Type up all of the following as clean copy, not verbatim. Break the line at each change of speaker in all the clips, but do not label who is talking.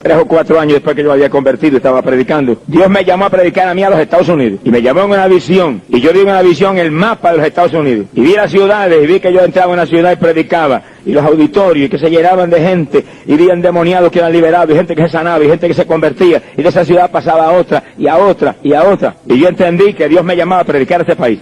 3 o 4 años después que yo había convertido, estaba predicando. Dios me llamó a predicar a mí a los Estados Unidos. Y me llamó en una visión. Y yo vi en una visión el mapa de los Estados Unidos. Y vi las ciudades, y vi que yo entraba en una ciudad y predicaba. Y los auditorios, y que se llenaban de gente. Y vi endemoniados que eran liberados, y gente que se sanaba, y gente que se convertía. Y de esa ciudad pasaba a otra, y a otra, y a otra. Y yo entendí que Dios me llamaba a predicar a este país.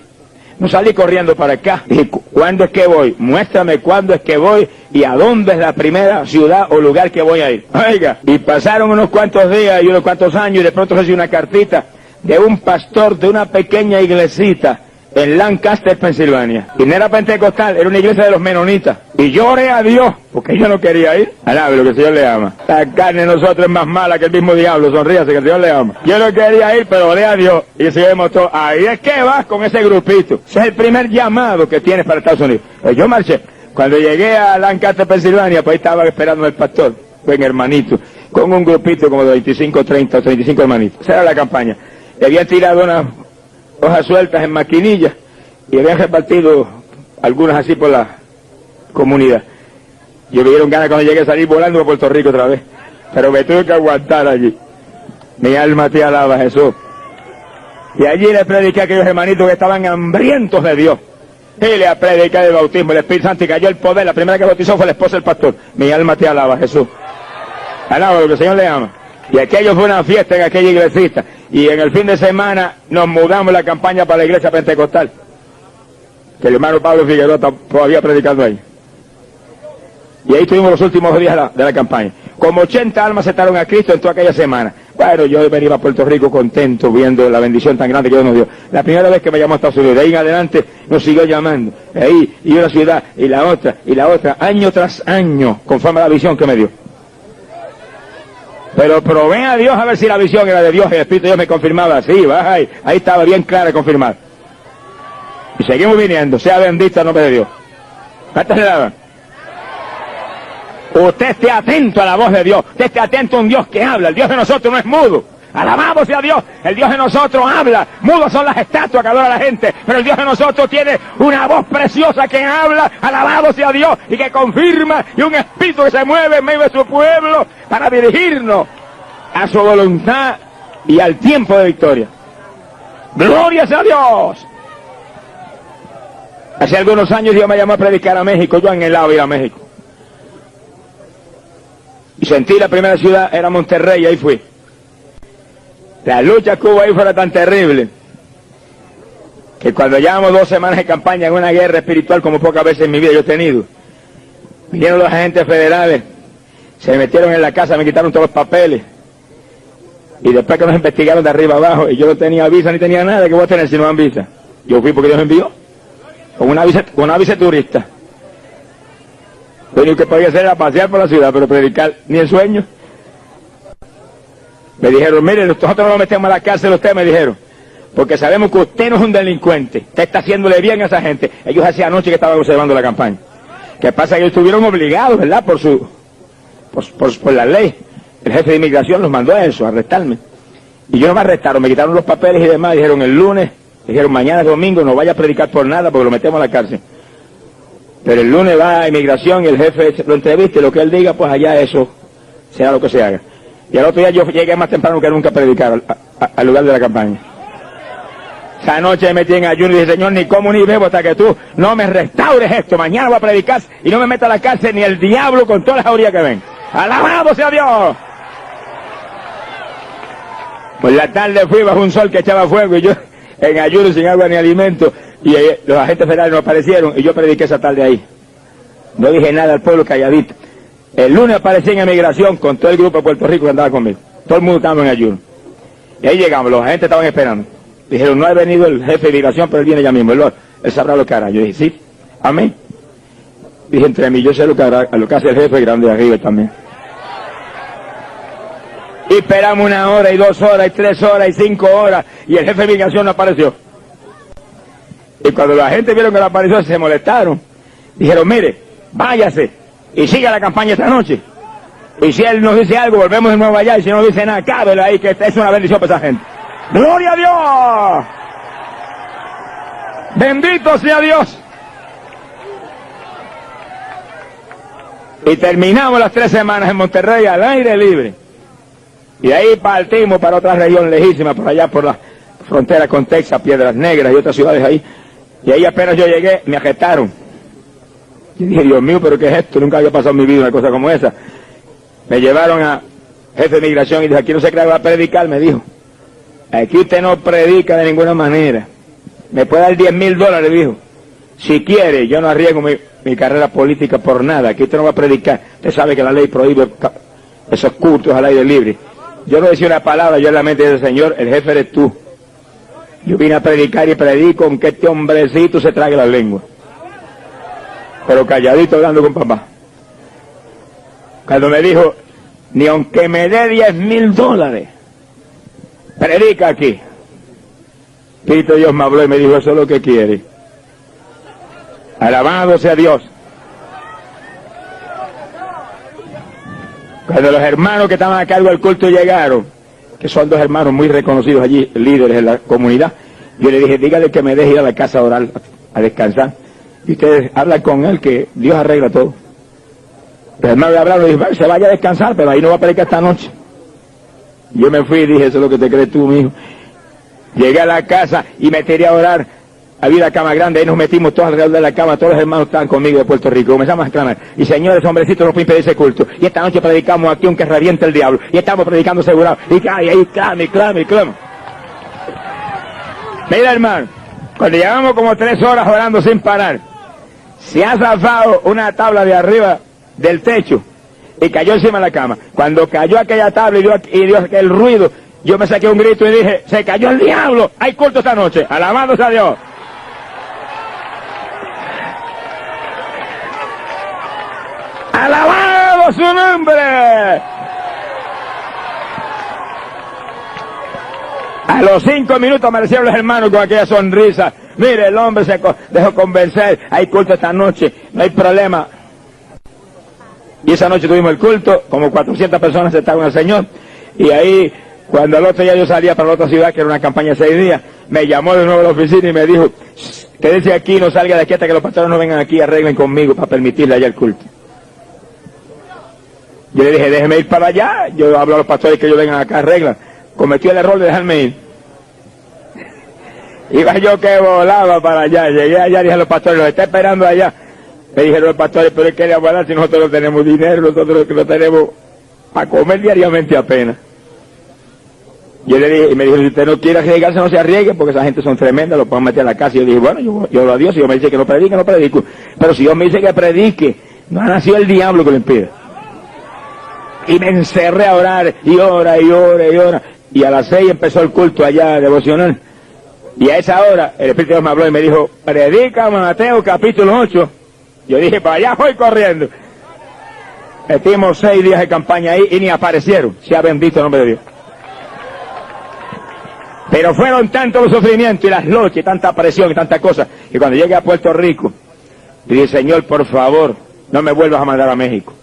No salí corriendo para acá. Dije, ¿cuándo es que voy? Muéstrame cuándo es que voy y a dónde es la primera ciudad o lugar que voy a ir. Oiga, y pasaron unos cuantos días y unos cuantos años y de pronto recibí una cartita de un pastor de una pequeña iglesita en Lancaster, Pensilvania. Y no era pentecostal, era una iglesia de los menonitas. Y yo oré a Dios, porque yo no quería ir. Alabe lo que el Señor le ama. La carne de nosotros es más mala que el mismo diablo, sonríase que el Señor le ama. Yo no quería ir, pero oré a Dios. Y el Señor me mostró, ahí es que vas con ese grupito. Ese es el primer llamado que tienes para Estados Unidos. Pues yo marché. Cuando llegué a Lancaster, Pensilvania, pues ahí estaba esperando el pastor, buen hermanito, con un grupito como de 25, 30 o 35 hermanitos. Esa era la campaña. Le habían tirado unas hojas sueltas en maquinillas y habían repartido algunas así por la comunidad. Yo me dieron ganas cuando llegué a salir volando a Puerto Rico otra vez, pero me tuve que aguantar allí. Mi alma te alaba, Jesús. Y allí le prediqué a aquellos hermanitos que estaban hambrientos de Dios. Y le prediqué el bautismo, el Espíritu Santo, y cayó el poder. La primera que bautizó fue la esposa del pastor. Mi alma te alaba, Jesús. Alaba lo que el Señor le ama. Y aquello fue una fiesta en aquella iglesita. Y en el fin de semana nos mudamos la campaña para la iglesia pentecostal. Que el hermano Pablo Figueroa está todavía predicando ahí. Y ahí estuvimos los últimos días de la campaña. Como 80 almas aceptaron a Cristo en toda aquella semana. Bueno, yo venía a Puerto Rico contento viendo la bendición tan grande que Dios nos dio. La primera vez que me llamó a Estados Unidos, de ahí en adelante nos siguió llamando. Ahí, y una ciudad, y la otra, año tras año, conforme a la visión que me dio. Pero probé a Dios a ver si la visión era de Dios, y el Espíritu de Dios me confirmaba. Sí, baja ahí estaba bien clara confirmada. Y seguimos viniendo, sea bendito el nombre de Dios. ¿Cuántas le daban? Usted esté atento a la voz de Dios, usted esté atento a un Dios que habla. El Dios de nosotros no es mudo. Alabado sea Dios, el Dios de nosotros habla. Mudos son las estatuas que adora la gente, pero el Dios de nosotros tiene una voz preciosa que habla. Alabado sea Dios, y que confirma, y un espíritu que se mueve en medio de su pueblo para dirigirnos a su voluntad y al tiempo de victoria. Gloria sea a Dios. Hace algunos años Dios me llamó a predicar a México. Yo anhelaba ir a México. Y sentí la primera ciudad, era Monterrey, y ahí fui. La lucha que hubo ahí fue tan terrible, que cuando llevamos 2 semanas de campaña en una guerra espiritual como pocas veces en mi vida yo he tenido, vinieron los agentes federales, se metieron en la casa, me quitaron todos los papeles, y después que nos investigaron de arriba abajo, y yo no tenía visa ni tenía nada, ¿qué voy a tener si no dan visa? Yo fui porque Dios me envió, con una visa turista. Lo único que podía hacer era pasear por la ciudad, pero predicar ni en sueño. Me dijeron, mire, nosotros no lo metemos a la cárcel, usted, me dijeron, porque sabemos que usted no es un delincuente, usted está haciéndole bien a esa gente. Ellos hacía anoche que estaban observando la campaña. ¿Qué pasa? Que ellos estuvieron obligados, ¿verdad? Por la ley. El jefe de inmigración los mandó a eso, a arrestarme. Y yo no me arrestaron, me quitaron los papeles y demás, dijeron el lunes, dijeron mañana es domingo, no vaya a predicar por nada porque lo metemos a la cárcel. Pero el lunes va a inmigración y el jefe lo entrevista y lo que él diga, pues allá eso, sea lo que se haga. Y al otro día yo llegué más temprano que nunca a predicar al lugar de la campaña. Esa noche me metí en ayuno y dije, Señor, ni como ni bebo hasta que tú no me restaures esto. Mañana voy a predicar y no me meta a la cárcel ni el diablo con todas las jaurías que ven. ¡Alabado sea Dios! Por la tarde fui bajo un sol que echaba fuego y yo en ayuno sin agua ni alimento. Y los agentes federales no aparecieron y yo prediqué esa tarde ahí. No dije nada al pueblo calladito. El lunes aparecí en emigración con todo el grupo de Puerto Rico que andaba conmigo. Todo el mundo estaba en ayuno. Y ahí llegamos, los agentes estaban esperando. Dijeron, no ha venido el jefe de inmigración, pero él viene ya mismo. Él sabrá lo que hará. Yo dije, sí, amén. Dije entre mí, yo sé lo que hará, lo que hace el jefe grande de arriba también. Y esperamos 1 hora, y 2 horas, y 3 horas, y 5 horas, y el jefe de inmigración no apareció. Y cuando la gente vieron que no apareció, se molestaron. Dijeron, mire, váyase y siga la campaña esta noche. Y si él nos dice algo, volvemos de nuevo allá, y si no dice nada, cábelo ahí, que es una bendición para esa gente. ¡Gloria a Dios! ¡Bendito sea Dios! Y terminamos las 3 semanas en Monterrey al aire libre. Y de ahí partimos para otra región lejísima, por allá por la frontera con Texas, Piedras Negras y otras ciudades ahí. Y ahí apenas yo llegué, me arrestaron. Y dije, Dios mío, ¿pero qué es esto? Nunca había pasado en mi vida una cosa como esa. Me llevaron a jefe de migración y dije, aquí no se cree que va a predicar, me dijo. Aquí usted no predica de ninguna manera. Me puede dar $10,000, dijo. Si quiere, yo no arriesgo mi carrera política por nada. Aquí usted no va a predicar. Usted sabe que la ley prohíbe esos cultos al aire libre. Yo no decía una palabra, yo en la mente de ese señor, el jefe eres tú. Yo vine a predicar y predico aunque este hombrecito se trague la lengua. Pero calladito hablando con papá. Cuando me dijo, ni aunque me dé $10,000, predica aquí. Cristo Dios me habló y me dijo, eso es lo que quiere. Alabado sea Dios. Cuando los hermanos que estaban a cargo del culto llegaron, que son 2 hermanos muy reconocidos allí, líderes en la comunidad, yo le dije, dígale que me deje ir a la casa a orar, a descansar. Y ustedes hablan con él que Dios arregla todo. El hermano le hablaron y dijo, se vaya a descansar, pero ahí no va a predicar esta noche. Yo me fui y dije, eso es lo que te crees tú, mijo. Llegué a la casa y me tiré a orar. Había una cama grande, ahí nos metimos todos alrededor de la cama, todos los hermanos estaban conmigo de Puerto Rico. Comenzamos a exclamar, y señores, hombrecitos, no pueden impedir ese culto. Y esta noche predicamos aquí aunque reviente el diablo. Y estamos predicando asegurados. Y ahí clame. Mira, hermano, cuando llevamos como 3 horas orando sin parar, se ha zafado una tabla de arriba del techo y cayó encima de la cama. Cuando cayó aquella tabla y dio aquel ruido, yo me saqué un grito y dije, se cayó el diablo, hay culto esta noche, alabándose a Dios. ¡Alabado su nombre! A los 5 minutos aparecieron los hermanos con aquella sonrisa. Mire, el hombre se dejó convencer, hay culto esta noche, no hay problema. Y esa noche tuvimos el culto, como 400 personas estaban al Señor. Y ahí, cuando al otro día yo salía para la otra ciudad, que era una campaña de 6 días, me llamó de nuevo a la oficina y me dijo, quédese aquí, no salga de aquí hasta que los pastores no vengan aquí y arreglen conmigo para permitirle allá el culto. Yo le dije, déjeme ir para allá, yo hablo a los pastores que ellos vengan acá, arreglan. Cometí el error de dejarme ir. Iba yo que volaba para allá, llegué allá, dije a los pastores, los está esperando allá. Me dijeron los pastores, pero ¿qué le vamos a dar si nosotros no tenemos dinero, nosotros no tenemos para comer diariamente apenas? Yo le dije, y me dijo, si usted no quiere arriesgarse, no se arriesgue, porque esa gente son tremendas, lo pueden meter a la casa. Y yo dije, bueno, yo oro a Dios, si Dios me dice que no predique, no predico. Pero si Dios me dice que predique, no ha nacido el diablo que lo impida. Y me encerré a orar, y ora. Y a las 6 empezó el culto allá devocional. Y a esa hora, el Espíritu de Dios me habló y me dijo, predica Mateo capítulo 8. Yo dije, para allá voy corriendo. Estuvimos 6 días de campaña ahí y ni aparecieron. Sea bendito el nombre de Dios. Pero fueron tantos los sufrimientos y las luchas y tanta presión y tanta cosa, que cuando llegué a Puerto Rico, dije, Señor, por favor, no me vuelvas a mandar a México.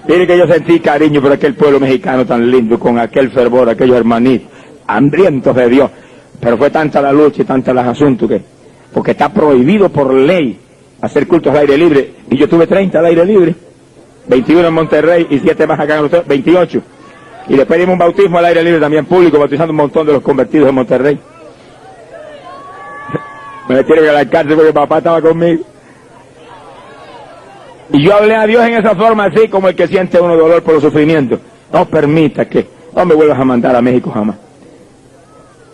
Mire que yo sentí cariño por aquel pueblo mexicano tan lindo, con aquel fervor, aquellos hermanitos, hambrientos de Dios. Pero fue tanta la lucha y tanta los asuntos que, porque está prohibido por ley hacer cultos al aire libre. Y yo tuve 30 al aire libre, 21 en Monterrey y 7 más acá en los 28. Y después dimos un bautismo al aire libre también público, bautizando un montón de los convertidos en Monterrey. Me metieron a la cárcel porque papá estaba conmigo. Y yo hablé a Dios en esa forma así, como el que siente uno dolor por los sufrimientos. No permita que, no me vuelvas a mandar a México jamás.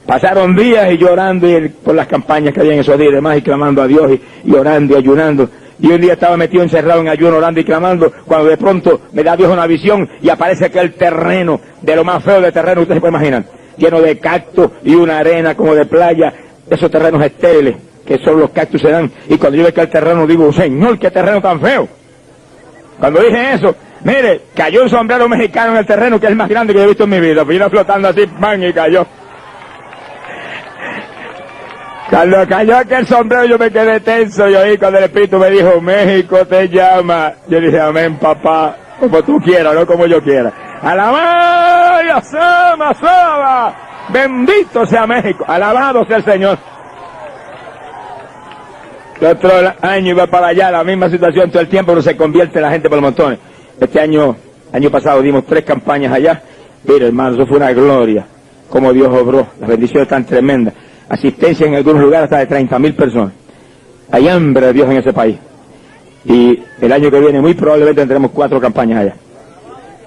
Pasaron días y llorando por las campañas que había en esos días y demás, y clamando a Dios, y orando y ayunando. Y un día estaba metido encerrado en ayuno, orando y clamando, cuando de pronto me da Dios una visión y aparece aquel terreno, de lo más feo de terreno, ustedes se pueden imaginar, lleno de cactus y una arena como de playa, esos terrenos estériles, que solo los cactus se dan. Y cuando yo veo aquel terreno digo, Señor, qué terreno tan feo. Cuando dije eso, mire, cayó un sombrero mexicano en el terreno, que es el más grande que yo he visto en mi vida. Vino flotando así, ¡man! Y cayó. Cuando cayó aquel sombrero yo me quedé tenso, y oí cuando el Espíritu me dijo, México te llama. Yo dije, amén, papá, como tú quieras, no como yo quiera. ¡Alabado sea, bendito sea México! ¡Alabado sea el Señor! El otro año iba para allá, la misma situación todo el tiempo, pero se convierte la gente por montones. Este año año pasado dimos 3 campañas allá. Mira, hermano, eso fue una gloria. Como Dios obró, las bendiciones tan tremendas. Asistencia en algunos lugares hasta de 30.000 personas. Hay hambre de Dios en ese país. Y el año que viene muy probablemente tendremos 4 campañas allá.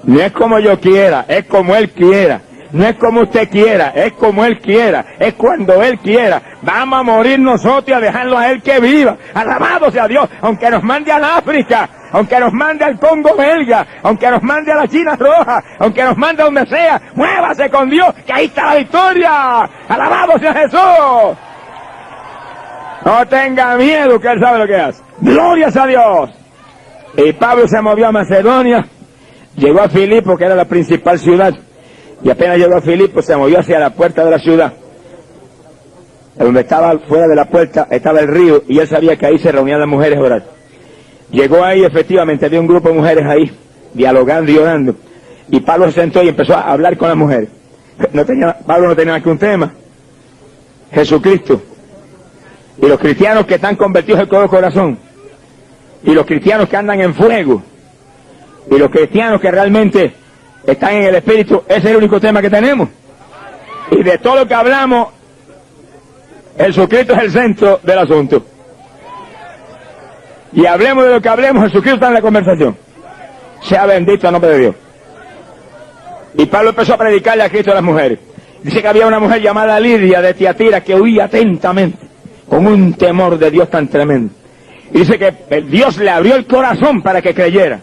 No es como yo quiera, es como Él quiera. No es como usted quiera, es como Él quiera, es cuando Él quiera. Vamos a morir nosotros y a dejarlo a Él que viva. Alabado sea Dios, aunque nos mande al África, aunque nos mande al Congo belga, aunque nos mande a la China roja, aunque nos mande a donde sea, muévase con Dios, que ahí está la victoria. Alabado sea Jesús. No tenga miedo, que Él sabe lo que hace. Glorias a Dios. Y Pablo se movió a Macedonia, llegó a Filipo, que era la principal ciudad. Y apenas llegó a Filipo, se movió hacia la puerta de la ciudad. Donde estaba, fuera de la puerta, estaba el río, y él sabía que ahí se reunían las mujeres a orar. Llegó ahí, efectivamente, había un grupo de mujeres ahí, dialogando y orando. Y Pablo se sentó y empezó a hablar con las mujeres. Pablo no tenía más que un tema: Jesucristo. Y los cristianos que están convertidos en todo corazón. Y los cristianos que andan en fuego. Y los cristianos que realmente están en el Espíritu, ese es el único tema que tenemos. Y de todo lo que hablamos, Jesucristo es el centro del asunto. Y hablemos de lo que hablemos, Jesucristo está en la conversación. Sea bendito el nombre de Dios. Y Pablo empezó a predicarle a Cristo a las mujeres. Dice que había una mujer llamada Lidia de Tiatira que oía atentamente, con un temor de Dios tan tremendo. Y dice que Dios le abrió el corazón para que creyera.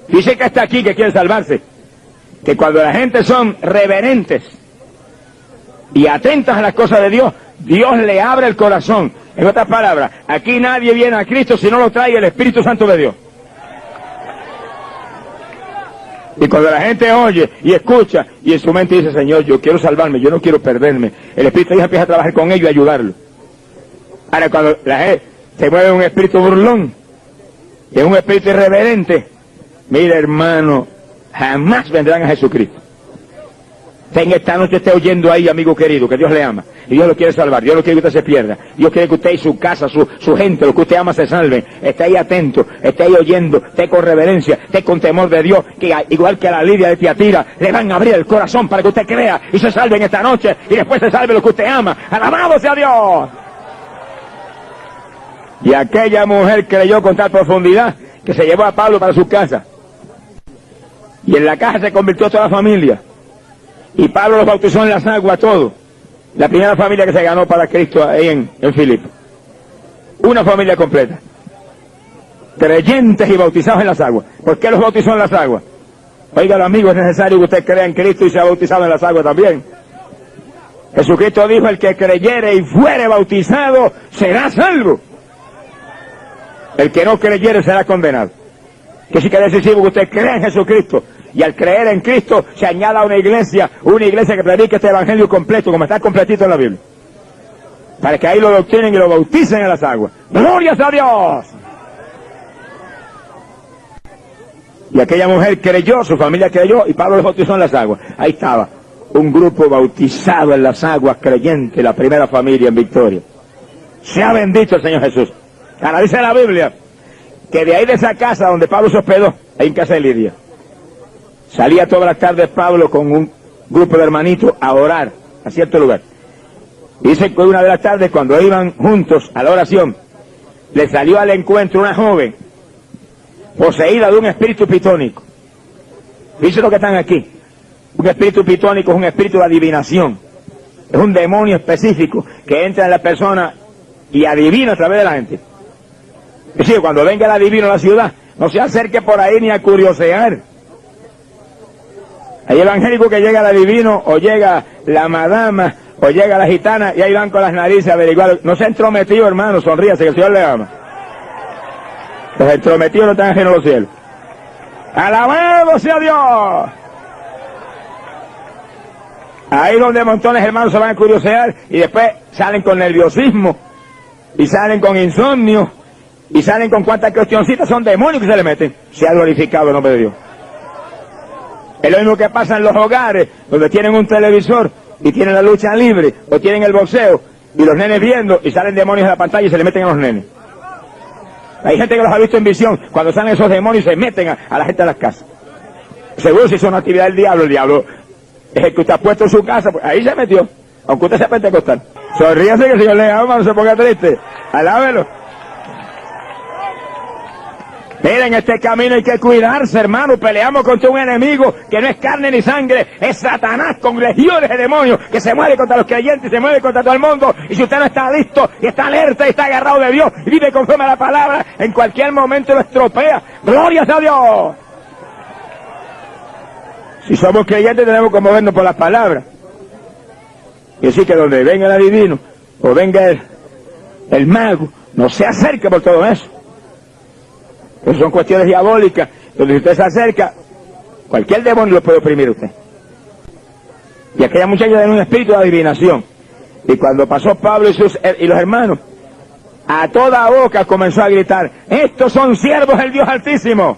Dice que está aquí, que quiere salvarse. Que cuando la gente son reverentes y atentas a las cosas de Dios, Dios le abre el corazón. En otras palabras, aquí nadie viene a Cristo si no lo trae el Espíritu Santo de Dios. Y cuando la gente oye y escucha y en su mente dice: Señor, yo quiero salvarme, yo no quiero perderme, el Espíritu de Dios empieza a trabajar con ellos y ayudarlo. Ahora, cuando la gente se mueve en un espíritu burlón, en un espíritu irreverente, mira, hermano, jamás vendrán a Jesucristo. En esta noche esté oyendo ahí, amigo querido, que Dios le ama. Y Dios lo quiere salvar. Dios no quiere que usted se pierda. Dios quiere que usted y su casa, su gente, lo que usted ama, se salven. Esté ahí atento, esté ahí oyendo, esté con reverencia, esté con temor de Dios, que igual que a la Lidia de Tiatira, le van a abrir el corazón para que usted crea y se salve en esta noche y después se salve lo que usted ama. ¡Alabado sea Dios! Y aquella mujer creyó con tal profundidad que se llevó a Pablo para su casa. Y en la casa se convirtió toda la familia. Y Pablo los bautizó en las aguas, todos. La primera familia que se ganó para Cristo ahí en Filipo. Una familia completa. Creyentes y bautizados en las aguas. ¿Por qué los bautizó en las aguas? Oiga, amigo, es necesario que usted crea en Cristo y sea bautizado en las aguas también. Jesucristo dijo: el que creyere y fuere bautizado será salvo. El que no creyere será condenado. Que sí que es decisivo que usted crea en Jesucristo. Y al creer en Cristo se añada a una iglesia que predique este evangelio completo, como está completito en la Biblia. Para que ahí lo doctrinen y lo bauticen en las aguas. ¡Glorias a Dios! Y aquella mujer creyó, su familia creyó, y Pablo los bautizó en las aguas. Ahí estaba, un grupo bautizado en las aguas, creyente, la primera familia en victoria. Sea bendito el Señor Jesús. Ahora dice la Biblia que de ahí, de esa casa donde Pablo se hospedó, ahí en casa de Lidia, salía todas las tardes Pablo con un grupo de hermanitos a orar a cierto lugar. Y dice que una de las tardes, cuando iban juntos a la oración, le salió al encuentro una joven poseída de un espíritu pitónico. Dice lo que están aquí. Un espíritu pitónico es un espíritu de adivinación. Es un demonio específico que entra en la persona y adivina a través de la gente. Es decir, cuando venga el adivino a la ciudad, no se acerque por ahí ni a curiosear. Hay evangélico que llega el adivino, o llega la madama, o llega la gitana, y ahí van con las narices a averiguar. No se ha entrometido, hermano, sonríase, que el Señor le ama. Los entrometidos no están ajenos a los cielos. ¡Alabado sea Dios! Ahí donde montones de hermanos se van a curiosear, y después salen con nerviosismo, y salen con insomnio, y salen con cuantas cuestioncitas, son demonios que se le meten. Se ha glorificado el nombre de Dios. Es lo mismo que pasa en los hogares, donde tienen un televisor y tienen la lucha libre, o tienen el boxeo, y los nenes viendo, y salen demonios de la pantalla y se le meten a los nenes. Hay gente que los ha visto en visión, cuando salen esos demonios se meten a la gente de las casas. Seguro si es una actividad del diablo, el diablo es el que usted ha puesto en su casa, pues ahí se metió, aunque usted sea pentecostal. Sonríase que el Señor le ama, no se ponga triste, alábelo. Miren, este camino hay que cuidarse, hermano. Peleamos contra un enemigo que no es carne ni sangre, es Satanás con legiones de demonios que se mueve contra los creyentes y se mueve contra todo el mundo. Y si usted no está listo y está alerta y está agarrado de Dios y vive conforme a la palabra, en cualquier momento lo estropea. ¡Glorias a Dios! Si somos creyentes tenemos que movernos por las palabras. Y así que donde venga el adivino o venga el mago, no se acerque por todo eso. Esas son cuestiones diabólicas, donde si usted se acerca, cualquier demonio lo puede oprimir a usted. Y aquella muchacha tenía un espíritu de adivinación. Y cuando pasó Pablo y los hermanos, a toda boca comenzó a gritar: estos son siervos del Dios Altísimo,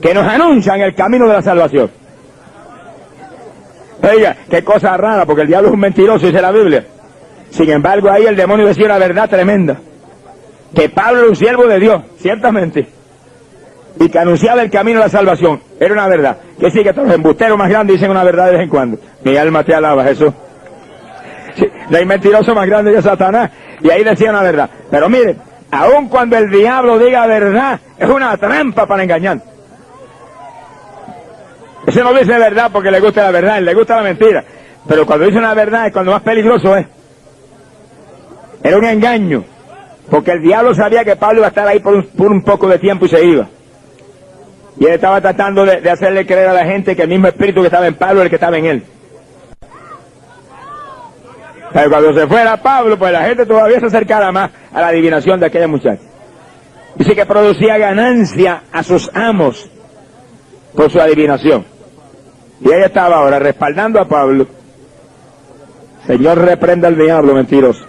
que nos anuncian el camino de la salvación. Oiga, qué cosa rara, porque el diablo es un mentiroso, dice la Biblia. Sin embargo, ahí el demonio decía una verdad tremenda. Que Pablo era un siervo de Dios, ciertamente, y que anunciaba el camino de la salvación. Era una verdad. Que sí, que todos los embusteros más grandes dicen una verdad de vez en cuando. Mi alma te alaba, Jesús. Sí, no hay mentiroso más grande que Satanás. Y ahí decía una verdad. Pero miren, aun cuando el diablo diga verdad, es una trampa para engañar. Ese no dice verdad porque le gusta la verdad, le gusta la mentira. Pero cuando dice una verdad es cuando más peligroso es. Era un engaño. Porque el diablo sabía que Pablo iba a estar ahí por un poco de tiempo y se iba. Y él estaba tratando de hacerle creer a la gente que el mismo espíritu que estaba en Pablo era el que estaba en él. Pero cuando se fuera Pablo, pues la gente todavía se acercara más a la adivinación de aquella muchacha. Dice que producía ganancia a sus amos por su adivinación. Y ella estaba ahora respaldando a Pablo. Señor, reprenda al diablo mentiroso.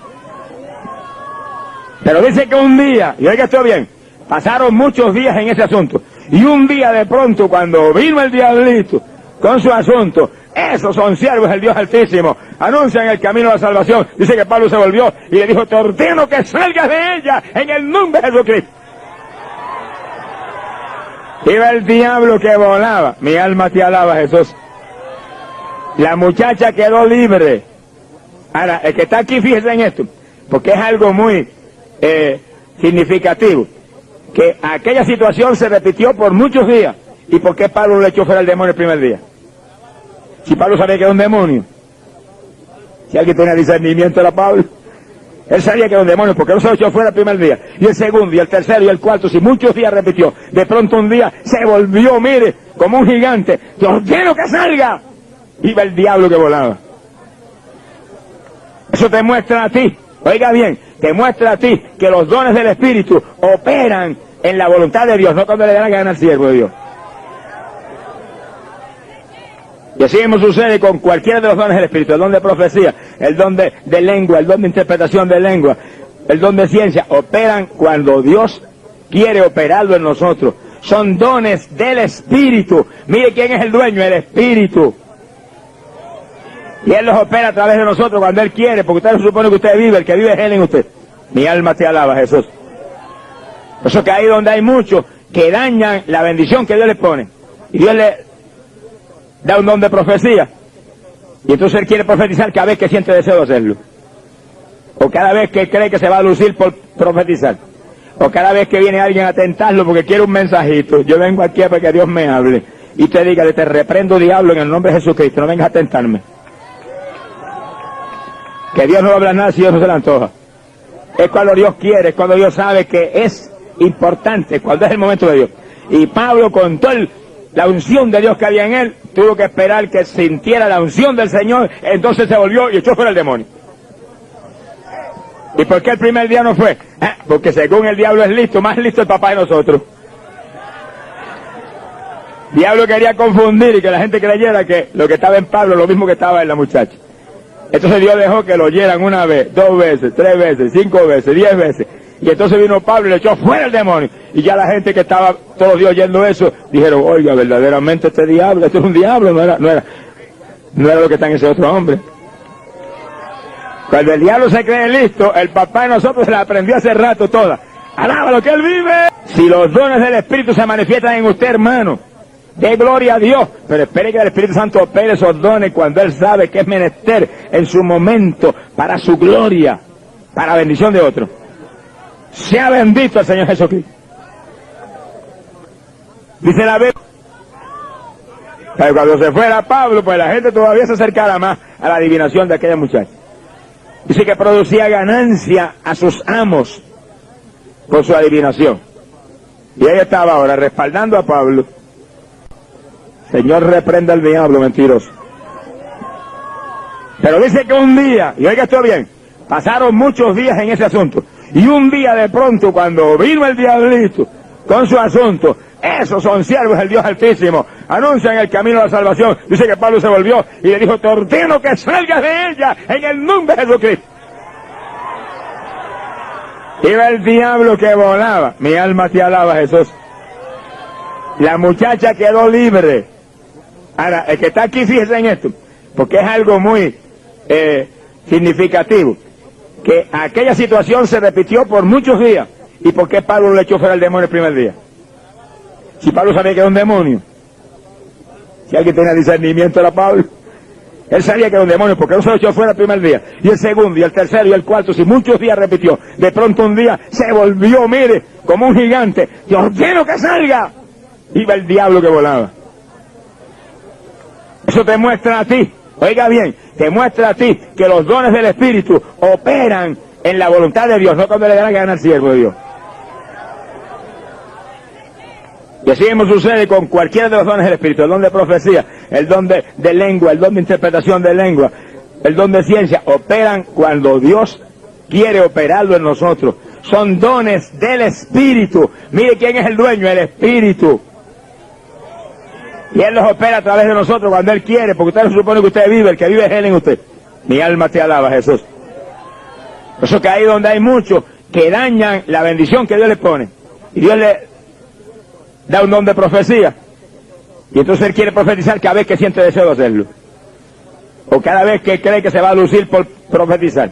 Pero dice que un día, y oiga esto bien, pasaron muchos días en ese asunto. Y un día de pronto, cuando vino el diablito con su asunto, esos son siervos del Dios Altísimo, anuncian el camino de la salvación. Dice que Pablo se volvió y le dijo: te ordeno que salgas de ella en el nombre de Jesucristo. Iba el diablo que volaba. Mi alma te alaba, Jesús. La muchacha quedó libre. Ahora, el que está aquí, fíjese en esto, porque es algo muy significativo, que aquella situación se repitió por muchos días. ¿Y por qué Pablo le echó fuera el demonio el primer día? Si Pablo sabía que era un demonio. Si alguien tenía discernimiento era Pablo. Él sabía que era un demonio, porque no se lo echó fuera el primer día, y el segundo, y el tercero, y el cuarto. Si muchos días repitió, de pronto un día se volvió, mire, como un gigante. ¡Te ordeno que salga! Iba el diablo que volaba. Eso te muestra a ti, oiga bien, te muestra a ti que los dones del Espíritu operan en la voluntad de Dios, no cuando le da la gana al siervo de Dios. Y así mismo sucede con cualquiera de los dones del Espíritu: el don de profecía, el don de lengua, el don de interpretación de lengua, el don de ciencia. Operan cuando Dios quiere operarlo en nosotros. Son dones del Espíritu. Mire quién es el dueño: el Espíritu. Y Él los opera a través de nosotros cuando Él quiere, porque usted no supone que usted vive, el que vive es Él en usted. Mi alma te alaba, Jesús. Por eso que ahí donde hay muchos que dañan la bendición que Dios les pone, y Dios le da un don de profecía, y entonces Él quiere profetizar cada vez que siente deseo de hacerlo, o cada vez que cree que se va a lucir por profetizar, o cada vez que viene alguien a tentarlo porque quiere un mensajito. Yo vengo aquí para que Dios me hable, y te diga: te reprendo, diablo, en el nombre de Jesucristo, no vengas a tentarme. Que Dios no habla nada si Dios no se le antoja. Es cuando Dios quiere, es cuando Dios sabe que es importante, cuando es el momento de Dios. Y Pablo, con toda la unción de Dios que había en él, tuvo que esperar que sintiera la unción del Señor. Entonces se volvió y echó fuera el demonio. ¿Y por qué el primer día no fue? Porque según el diablo es listo, más listo el papá de nosotros. El diablo quería confundir y que la gente creyera que lo que estaba en Pablo es lo mismo que estaba en la muchacha. Entonces Dios dejó que lo oyeran una vez, 2 veces, 3 veces, 5 veces, 10 veces. Y entonces vino Pablo y le echó fuera el demonio. Y ya la gente que estaba todos los días oyendo eso, dijeron: oiga, verdaderamente este diablo, esto es un diablo, no era lo que está en ese otro hombre. Cuando el diablo se cree listo, el papá de nosotros se la aprendió hace rato toda. ¡Alaba lo que Él vive! Si los dones del Espíritu se manifiestan en usted, hermano, dé gloria a Dios, pero espere que el Espíritu Santo opere esos dones cuando Él sabe que es menester en su momento para su gloria, para bendición de otros. Sea bendito el Señor Jesucristo. Dice la Biblia, pero cuando se fuera Pablo, pues la gente todavía se acercara más a la adivinación de aquella muchacha. Dice que producía ganancia a sus amos por su adivinación. Y ella estaba ahora respaldando a Pablo. Señor, reprenda al diablo mentiroso. Pero dice que un día, y oiga esto bien, pasaron muchos días en ese asunto. Y un día de pronto, cuando vino el diablito con su asunto, esos son siervos del Dios Altísimo, anuncian el camino a la salvación. Dice que Pablo se volvió y le dijo, te ordeno que salgas de ella en el nombre de Jesucristo. Iba el diablo que volaba. Mi alma te alaba, Jesús. La muchacha quedó libre. Ahora, el que está aquí, fíjese en esto, porque es algo muy significativo, que aquella situación se repitió por muchos días. ¿Y por qué Pablo le echó fuera el demonio el primer día? Si Pablo sabía que era un demonio. Si alguien tenía discernimiento era Pablo. Él sabía que era un demonio, porque no se lo echó fuera el primer día, y el segundo, y el tercero, y el cuarto, si muchos días repitió. De pronto un día se volvió, mire, como un gigante. ¡Te ordeno que salga! Iba el diablo que volaba. Eso te muestra a ti, oiga bien, te muestra a ti que los dones del Espíritu operan en la voluntad de Dios, no cuando le da la gana al siervo de Dios. Y así mismo sucede con cualquiera de los dones del Espíritu, el don de profecía, el don de lengua, el don de interpretación de lengua, el don de ciencia, operan cuando Dios quiere operarlo en nosotros. Son dones del Espíritu. Mire quién es el dueño, el Espíritu. Y Él los opera a través de nosotros cuando Él quiere, porque usted no supone que usted vive, el que vive es Él en usted. Mi alma te alaba, Jesús. Por eso que ahí donde hay muchos que dañan la bendición que Dios le pone, y Dios le da un don de profecía, y entonces Él quiere profetizar cada vez que siente deseo de hacerlo, o cada vez que cree que se va a lucir por profetizar,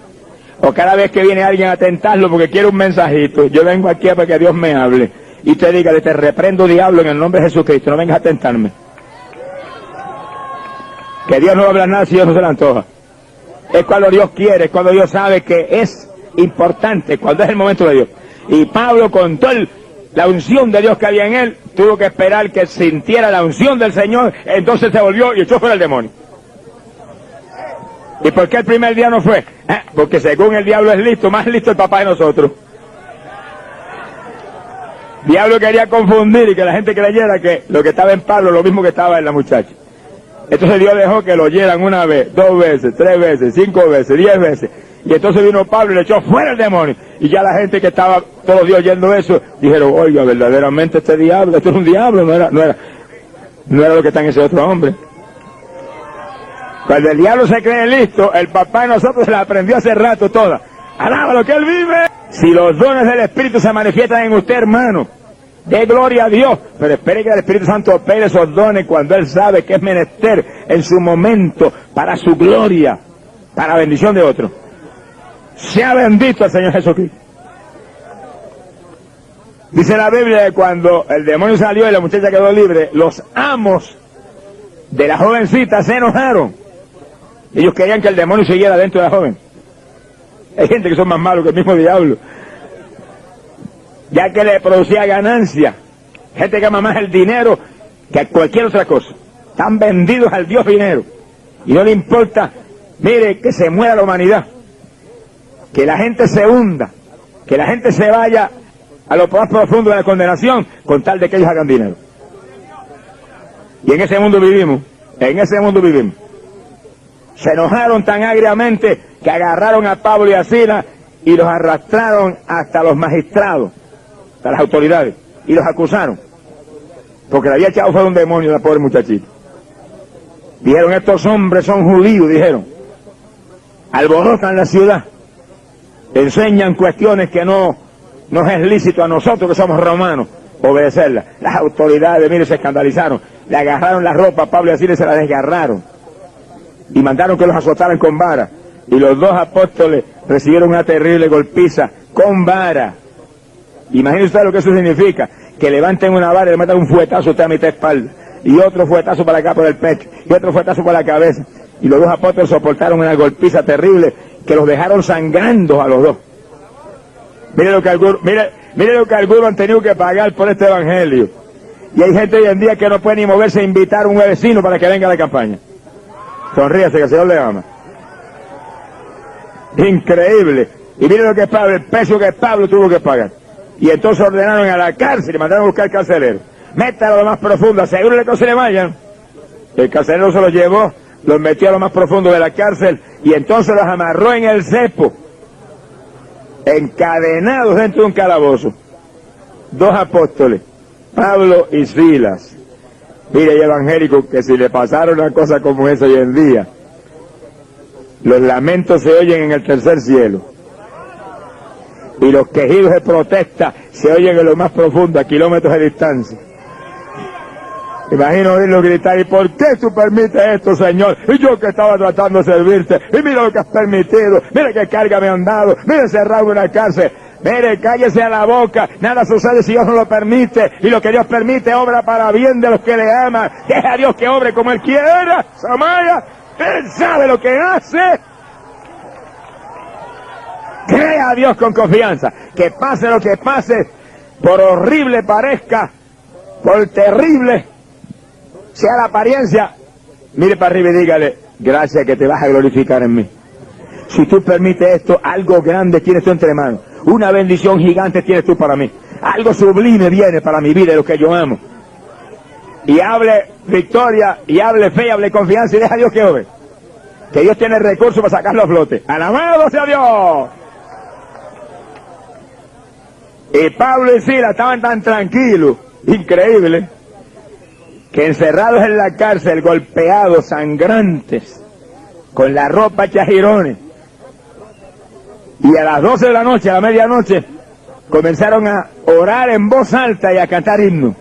o cada vez que viene alguien a tentarlo porque quiere un mensajito. Yo vengo aquí para que Dios me hable y te diga, te reprendo, diablo, en el nombre de Jesucristo, no vengas a tentarme. Que Dios no va a hablar nada si Dios no se le antoja. Es cuando Dios quiere, es cuando Dios sabe que es importante, cuando es el momento de Dios. Y Pablo, con toda la unción de Dios que había en él, tuvo que esperar que sintiera la unción del Señor, entonces se volvió y echó fuera el demonio. ¿Y por qué el primer día no fue? Porque según el diablo es listo, más listo el papá de nosotros. El diablo quería confundir y que la gente creyera que lo que estaba en Pablo lo mismo que estaba en la muchacha. Entonces Dios dejó que lo oyeran una vez, 2 veces, 3 veces, 5 veces, 10 veces. Y entonces vino Pablo y le echó fuera el demonio. Y ya la gente que estaba todos los días oyendo eso, dijeron, oiga, verdaderamente este diablo, esto es un diablo, no era lo que está en ese otro hombre. Cuando el diablo se cree listo, el papá de nosotros se la aprendió hace rato toda. Alaba lo que él vive. Si los dones del Espíritu se manifiestan en usted, hermano, dé gloria a Dios, pero espere que el Espíritu Santo opere esos dones cuando Él sabe que es menester en su momento para su gloria, para bendición de otros. Sea bendito el Señor Jesucristo. Dice la Biblia que cuando el demonio salió y la muchacha quedó libre, los amos de la jovencita se enojaron. Ellos querían que el demonio siguiera dentro de la joven. Hay gente que son más malos que el mismo diablo, ya que le producía ganancia. Gente que ama más el dinero que cualquier otra cosa. Están vendidos al Dios dinero. Y no le importa, mire, que se muera la humanidad, que la gente se hunda, que la gente se vaya a lo más profundo de la condenación, con tal de que ellos hagan dinero. Y en ese mundo vivimos, Se enojaron tan agriamente que agarraron a Pablo y a Silas y los arrastraron hasta los magistrados, hasta las autoridades, y los acusaron, porque le había echado fuera un demonio a la pobre muchachita. Dijeron, estos hombres son judíos, dijeron, alborotan la ciudad, enseñan cuestiones que no nos es lícito a nosotros que somos romanos obedecerlas. Las autoridades, mire, se escandalizaron, le agarraron la ropa a Pablo y a Silas y se la desgarraron, y mandaron que los azotaran con vara, y los 2 apóstoles recibieron una terrible golpiza con vara. Imagínese usted lo que eso significa, que levanten una vara y le metan un fuetazo a usted a mitad de espalda, y otro fuetazo para acá por el pecho, y otro fuetazo por la cabeza. Y los dos apóstoles soportaron una golpiza terrible que los dejaron sangrando a los dos. Mire lo que algunos han tenido que pagar por este evangelio. Y hay gente hoy en día que no puede ni moverse a invitar a un vecino para que venga a la campaña. Sonríase, que el Señor le ama. Increíble. Y mire lo que es Pablo, el precio que Pablo tuvo que pagar. Y entonces ordenaron a la cárcel y mandaron a buscar carcelero. Métalo a lo más profundo, asegúrele que no se le vayan. El carcelero se los llevó, los metió a lo más profundo de la cárcel y entonces los amarró en el cepo, encadenados dentro de un calabozo. Dos apóstoles, Pablo y Silas. Mire, hay evangélicos que si le pasara una cosa como esa hoy en día, los lamentos se oyen en el tercer cielo. Y los quejidos de protesta se oyen en lo más profundo, a kilómetros de distancia. Imagino oírlo gritar, ¿y por qué tú permites esto, Señor? Y yo que estaba tratando de servirte, y mira lo que has permitido, mira qué carga me han dado, mira encerrado en una cárcel. Mire, cállese a la boca, nada sucede si Dios no lo permite, y lo que Dios permite obra para bien de los que le aman. Deja a Dios que obre como Él quiera, Samaya, Él sabe lo que hace. Crea a Dios con confianza, que pase lo que pase, por horrible parezca, por terrible sea la apariencia, mire para arriba y dígale, gracias que te vas a glorificar en mí. Si tú permites esto, algo grande tienes tú entre manos, una bendición gigante tienes tú para mí, algo sublime viene para mi vida, lo que yo amo. Y hable victoria, y hable fe, y hable confianza, y deja a Dios que obre. Que Dios tiene recursos para sacarlo a flote. ¡Alabado sea Dios! Y Pablo y Silas estaban tan tranquilos, increíble, que encerrados en la cárcel, golpeados, sangrantes, con la ropa hecha jirones, y a las 12 de la noche, a la medianoche, comenzaron a orar en voz alta y a cantar himnos.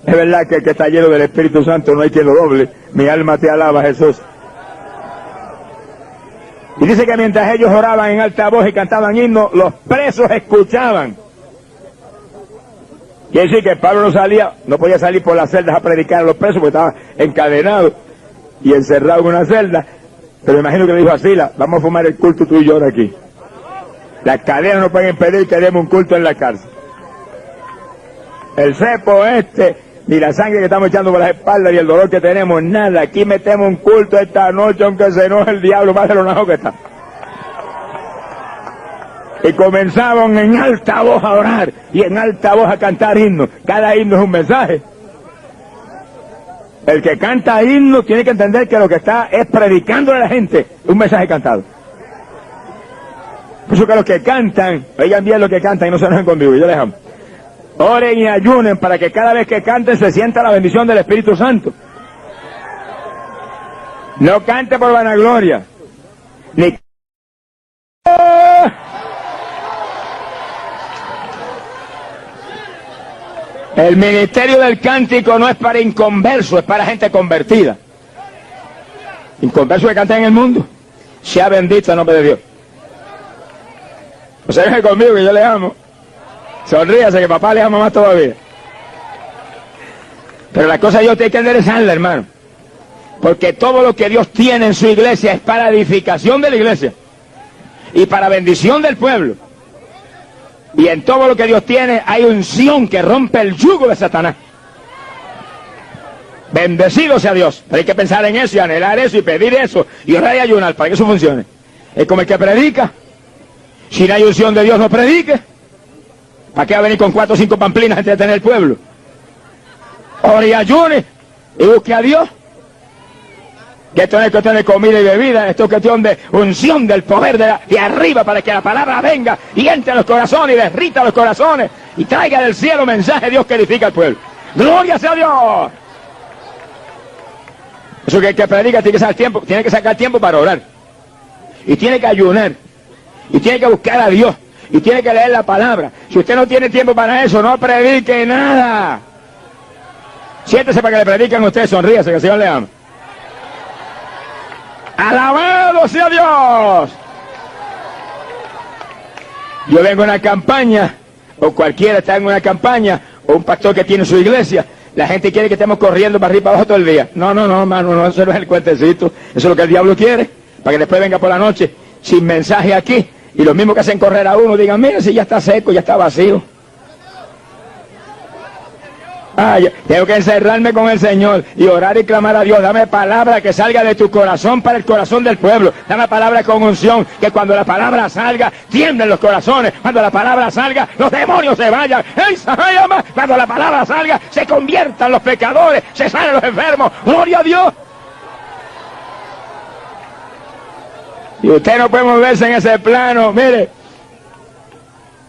Es verdad que el que está lleno del Espíritu Santo no hay quien lo doble. Mi alma te alaba, Jesús. Y dice que mientras ellos oraban en alta voz y cantaban himnos, los presos escuchaban. Quiere decir que Pablo no podía salir por las celdas a predicar a los presos porque estaba encadenado y encerrado en una celda. Pero imagino que le dijo a Silas, vamos a fumar el culto tú y yo de aquí. Las cadenas no pueden impedir que demos un culto en la cárcel. El cepo ni la sangre que estamos echando por las espaldas y el dolor que tenemos, nada. Aquí metemos un culto esta noche, aunque se enoje el diablo, va a ser una joqueta. Y comenzaban en alta voz a orar y en alta voz a cantar himnos. Cada himno es un mensaje. El que canta himnos tiene que entender que lo que está es predicando a la gente un mensaje cantado. Por eso que los que cantan, oigan bien lo que cantan y no se enojen conmigo, yo les amo. Oren y ayunen para que cada vez que canten se sienta la bendición del Espíritu Santo. No cante por vanagloria. Ni... El ministerio del cántico no es para inconversos, es para gente convertida. Inconversos que cantan en el mundo. Sea bendito el nombre de Dios. No se deje conmigo que yo le amo. Sonríase que papá le ama más todavía. Pero la cosa Dios tiene que enderezarla, hermano. Porque todo lo que Dios tiene en su iglesia es para edificación de la iglesia. Y para bendición del pueblo. Y en todo lo que Dios tiene hay unción que rompe el yugo de Satanás. Bendecido sea Dios. Pero hay que pensar en eso y anhelar eso y pedir eso. Y orar y ayunar para que eso funcione. Es como el que predica. Si no hay unción de Dios, no predique. ¿Para qué va a venir con 4 o 5 pamplinas a entretener el pueblo? Ore y ayune y busque a Dios. Que esto no es cuestión de comida y bebida, esto es cuestión de unción del poder de arriba para que la palabra venga y entre a los corazones y derrita los corazones y traiga del cielo mensaje de Dios que edifica al pueblo. ¡Gloria sea Dios! Eso que el que predica tiene que sacar tiempo para orar. Y tiene que ayunar. Y tiene que buscar a Dios. Y tiene que leer la palabra. Si usted no tiene tiempo para eso, no predique nada. Siéntese para que le prediquen a usted, sonríase, que el Señor le ama. ¡Alabado sea Dios! Yo vengo a una campaña, o cualquiera está en una campaña, o un pastor que tiene su iglesia, La gente quiere que estemos corriendo para arriba y para abajo todo el día. No, hermano, no, eso no es el cuentecito. Eso es lo que el diablo quiere, para que después venga por la noche sin mensaje aquí. Y los mismos que hacen correr a uno digan, mira, si ya está seco, ya está vacío. Tengo que encerrarme con el Señor y orar y clamar a Dios. Dame palabra que salga de tu corazón para el corazón del pueblo. Dame palabra con unción, que cuando la palabra salga, tiemblen los corazones. Cuando la palabra salga, los demonios se vayan. Cuando la palabra salga, se conviertan los pecadores, se sanen los enfermos. ¡Gloria a Dios! Y usted no puede moverse en ese plano. Mire,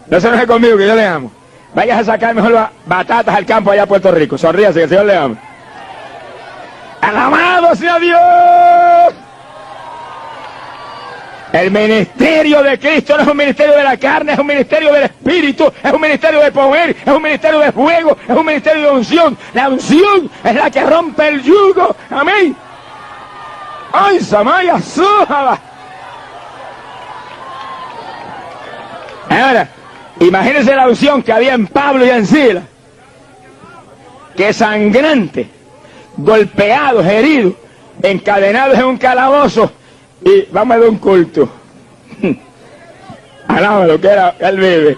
no se enoje conmigo, que yo le amo. Vayas a sacar mejor las batatas al campo allá a Puerto Rico. Sonríase, que el Señor le ama. ¡Alabado sea Dios! El ministerio de Cristo no es un ministerio de la carne, es un ministerio del Espíritu, es un ministerio de poder, es un ministerio de fuego, es un ministerio de unción. La unción es la que rompe el yugo. Amén. ¡Ay, Samaya, sújala! Ahora, imagínense la unción que había en Pablo y en Silas, que sangrante, golpeados, heridos, encadenados en un calabozo, y vamos a dar un culto. Alaba lo que era, él vive.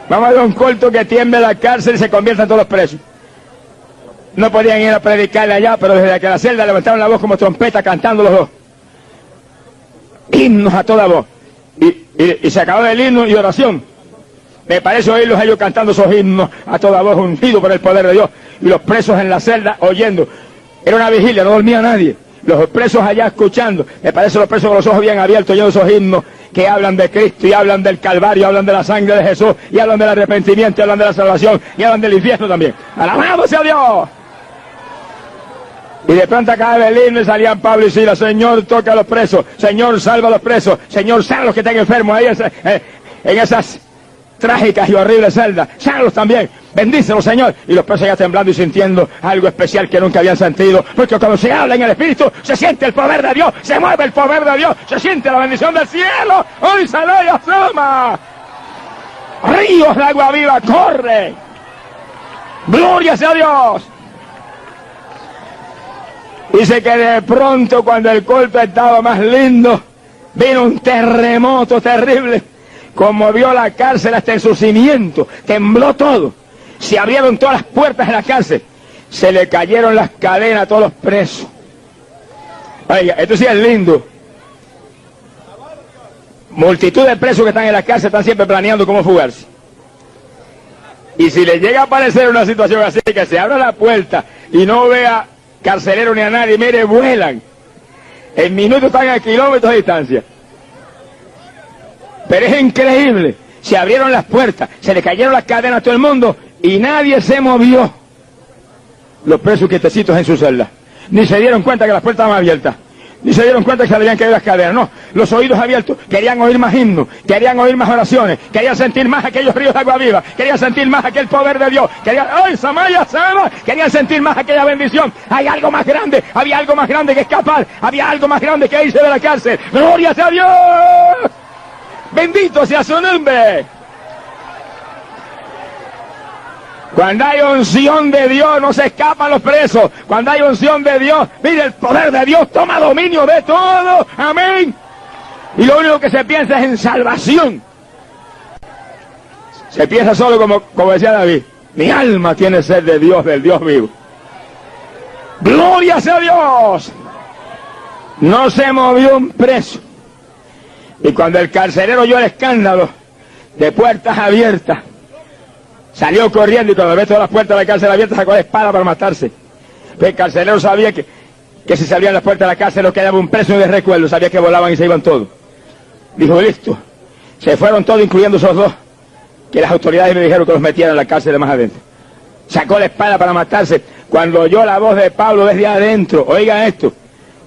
Vamos a dar un culto que tiemble la cárcel y se conviertan todos los presos. No podían ir a predicarle allá, pero desde que la celda levantaron la voz como trompeta cantando los dos. Himnos a toda voz. Y se acabó el himno y oración. Me parece oírlos ellos cantando esos himnos a toda voz, ungidos por el poder de Dios. Y los presos en la celda oyendo. Era una vigilia, no dormía nadie. Los presos allá escuchando. Me parece los presos con los ojos bien abiertos oyendo esos himnos que hablan de Cristo y hablan del Calvario, hablan de la sangre de Jesús y hablan del arrepentimiento, y hablan de la salvación y hablan del infierno también. ¡Alabado sea Dios! Y de pronto acaba el himno y salían Pablo y Silas. Señor, toca a los presos. Señor, salva a los presos. Señor, sana a los que están enfermos ahí en esas trágicas y horribles celdas. Sánalos también. Bendícelos, Señor. Y los presos ya temblando y sintiendo algo especial que nunca habían sentido. Porque cuando se habla en el Espíritu, se siente el poder de Dios. Se mueve el poder de Dios. Se siente la bendición del cielo. ¡Hoy Salaya Sama! Ríos de agua viva corren. ¡Gloria sea Dios! Dice que de pronto, cuando el culto estaba más lindo, vino un terremoto terrible, conmovió la cárcel hasta en su cimiento, tembló todo, se abrieron todas las puertas de la cárcel, se le cayeron las cadenas a todos los presos. Oiga, esto sí es lindo. Multitud de presos que están en la cárcel están siempre planeando cómo fugarse. Y si le llega a aparecer una situación así, que se abra la puerta y no vea carcelero ni a nadie, mire, vuelan. En minutos están a kilómetros de distancia. Pero es increíble. Se abrieron las puertas, se le cayeron las cadenas a todo el mundo y nadie se movió. Los presos quietecitos en su celda. Ni se dieron cuenta que las puertas estaban abiertas. Ni se dieron cuenta que se habían caído las cadenas. No, los oídos abiertos. Querían oír más himnos, querían oír más oraciones, querían sentir más aquellos ríos de agua viva, querían sentir más aquel poder de Dios, querían, ¡ay, Samaya, Sama! Querían sentir más aquella bendición. Hay algo más grande, había algo más grande que escapar, había algo más grande que irse de la cárcel. ¡Gloria sea Dios! ¡Bendito sea su nombre! Cuando hay unción de Dios, no se escapan los presos. Cuando hay unción de Dios, mire, el poder de Dios toma dominio de todo. Amén. Y lo único que se piensa es en salvación. Se piensa solo como decía David. Mi alma tiene sed de Dios, del Dios vivo. ¡Gloria sea Dios! No se movió un preso. Y cuando el carcelero oyó el escándalo de puertas abiertas, salió corriendo y cuando ve todas las puertas de la cárcel abiertas sacó la espada para matarse. Pero el carcelero sabía que si salían las puertas de la cárcel no quedaba un preso de recuerdo, sabía que volaban y se iban todos. Dijo, listo. Se fueron todos, incluyendo esos dos, que las autoridades me dijeron que los metieran en la cárcel de más adentro. Sacó la espada para matarse. Cuando oyó la voz de Pablo desde adentro, oiga esto,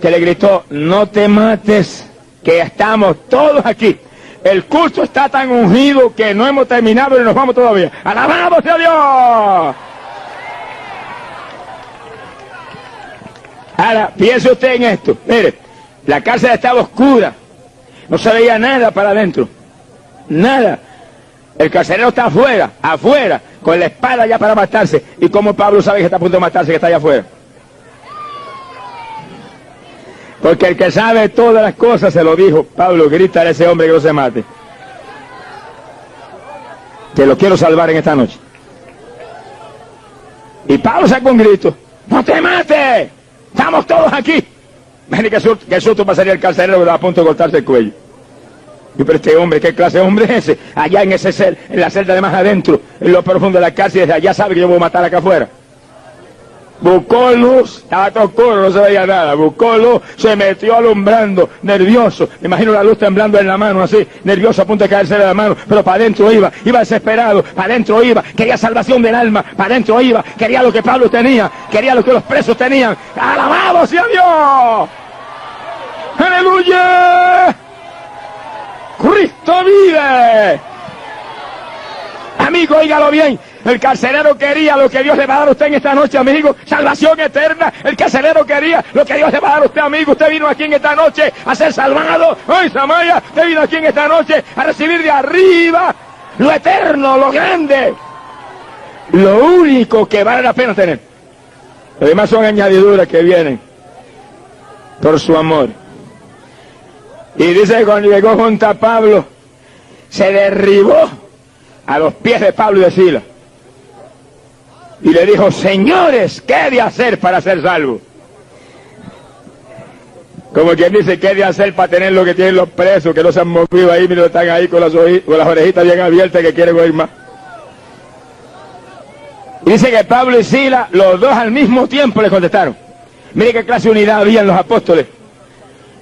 que le gritó, no te mates, que estamos todos aquí. El culto está tan ungido que no hemos terminado y nos vamos todavía. ¡Alabado sea Dios! Ahora, piense usted en esto. Mire, la cárcel estaba oscura. No se veía nada para adentro. Nada. El carcelero está afuera, con la espada ya para matarse. ¿Y cómo Pablo sabe que está a punto de matarse, que está allá afuera? Porque el que sabe todas las cosas se lo dijo. Pablo, grita a ese hombre que no se mate. Que lo quiero salvar en esta noche. Y Pablo sacó un grito. ¡No te mates! ¡Estamos todos aquí! Imagínate qué susto pasaría el carcelero que estaba a punto de cortarse el cuello. Y pero este hombre, ¿qué clase de hombre es ese? Allá en en la celda de más adentro, en lo profundo de la cárcel, desde allá sabe que yo voy a matar acá afuera. Buscó luz, estaba todo oscuro, no se veía nada. Buscó luz, se metió alumbrando, nervioso. Me imagino la luz temblando en la mano, así, nervioso, a punto de caerse de la mano. Pero para adentro iba desesperado, para adentro iba, quería salvación del alma, para adentro iba, quería lo que Pablo tenía, quería lo que los presos tenían. ¡Alabado sea Dios! ¡Aleluya! ¡Cristo vive! Amigo, óigalo bien. El carcelero quería lo que Dios le va a dar a usted en esta noche, amigo. Salvación eterna. El carcelero quería lo que Dios le va a dar a usted, amigo. Usted vino aquí en esta noche a ser salvado. ¡Ay, Samaya! Usted vino aquí en esta noche a recibir de arriba lo eterno, lo grande. Lo único que vale la pena tener. Los demás son añadiduras que vienen por su amor. Y dice que cuando llegó junto a Pablo, se derribó a los pies de Pablo y de Silas. Y le dijo, señores, ¿qué he de hacer para ser salvo? Como quien dice, ¿qué he de hacer para tener lo que tienen los presos, que no se han movido ahí, mira, están ahí con las orejitas bien abiertas que quieren oír más? Y dice que Pablo y Silas, los dos al mismo tiempo le contestaron. Mire qué clase de unidad había en los apóstoles.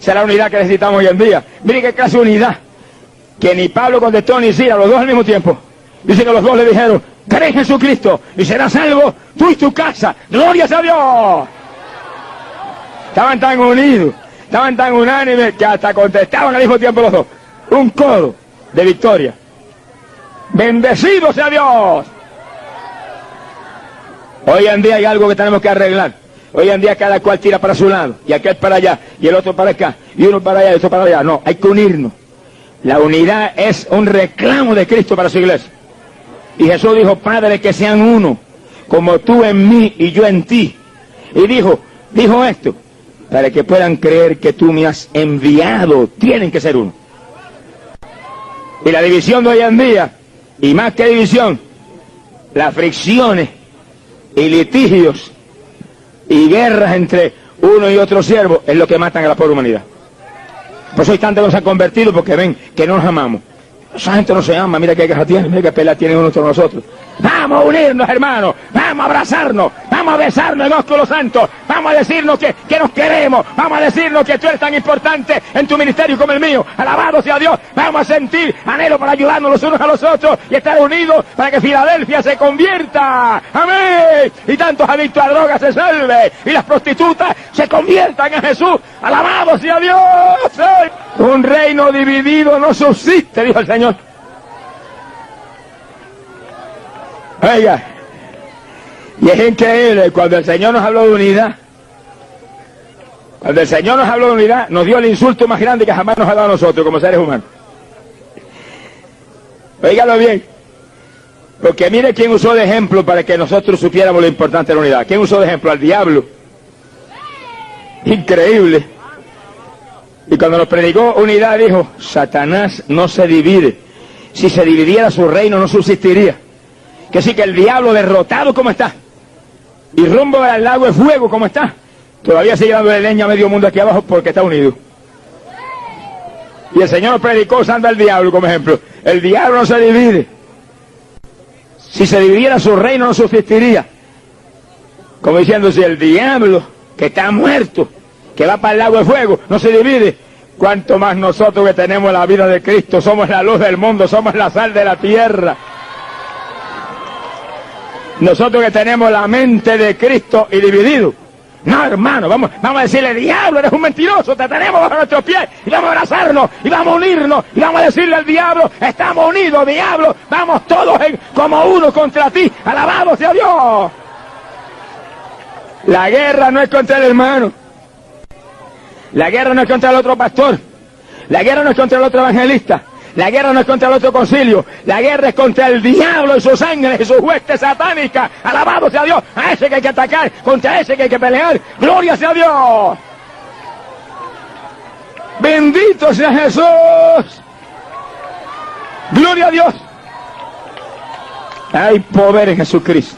Esa es la unidad que necesitamos hoy en día. Mire qué clase de unidad. Que ni Pablo contestó ni Silas, los dos al mismo tiempo. Dice que los dos le dijeron, cree en Jesucristo y serás salvo tú y tu casa. ¡Gloria a Dios! Estaban tan unidos, estaban tan unánimes que hasta contestaban al mismo tiempo los dos. Un coro de victoria. ¡Bendecido sea Dios! Hoy en día hay algo que tenemos que arreglar. Hoy en día cada cual tira para su lado, y aquel para allá, y el otro para acá, y uno para allá, y otro para allá. No, hay que unirnos. La unidad es un reclamo de Cristo para su iglesia. Y Jesús dijo, Padre, que sean uno, como tú en mí y yo en ti. Y dijo esto, para que puedan creer que tú me has enviado, tienen que ser uno. Y la división de hoy en día, y más que división, las fricciones y litigios y guerras entre uno y otro siervo es lo que matan a la pobre humanidad. Por eso hay tantos que nos han convertido, porque ven que no nos amamos. Esa gente no se ama, mira qué guerra tiene, mira qué pelea tiene uno entre nosotros. Vamos a unirnos, hermanos, vamos a abrazarnos, vamos a besarnos en ósculo santo, vamos a decirnos que nos queremos, vamos a decirnos que tú eres tan importante en tu ministerio como el mío. Alabado sea Dios, vamos a sentir anhelo para ayudarnos los unos a los otros y estar unidos para que Filadelfia se convierta, amén, y tantos adictos a drogas se salven y las prostitutas se conviertan a Jesús. Alabado sea Dios. Un reino dividido no subsiste, dijo el Señor. Oiga, y es increíble, cuando el Señor nos habló de unidad, nos dio el insulto más grande que jamás nos ha dado a nosotros como seres humanos. Óigalo bien, porque mire quién usó de ejemplo para que nosotros supiéramos lo importante de la unidad. ¿Quién usó de ejemplo? Al diablo. Increíble. Y cuando nos predicó unidad dijo, Satanás no se divide. Si se dividiera su reino no subsistiría. Que sí, que el diablo derrotado como está, y rumbo al lago de fuego como está, todavía sigue dando leña a medio mundo aquí abajo porque está unido. Y el Señor nos predicó usando al diablo como ejemplo. El diablo no se divide. Si se dividiera su reino no subsistiría. Como diciendo, si el diablo que está muerto, que va para el lago de fuego, no se divide, cuanto más nosotros que tenemos la vida de Cristo, somos la luz del mundo, somos la sal de la tierra. Nosotros que tenemos la mente de Cristo y dividido. No, hermano, vamos a decirle, diablo, eres un mentiroso, te tenemos bajo nuestros pies, y vamos a abrazarnos, y vamos a unirnos, y vamos a decirle al diablo, estamos unidos, diablo, vamos todos como uno contra ti, alabado sea Dios. La guerra no es contra el hermano. La guerra no es contra el otro pastor. La guerra no es contra el otro evangelista. La guerra no es contra el otro concilio, la guerra es contra el diablo y sus ángeles y sus huestes satánicas. Alabado sea Dios, a ese que hay que atacar, contra ese que hay que pelear. Gloria sea Dios. Bendito sea Jesús. Gloria a Dios. Hay poder en Jesucristo.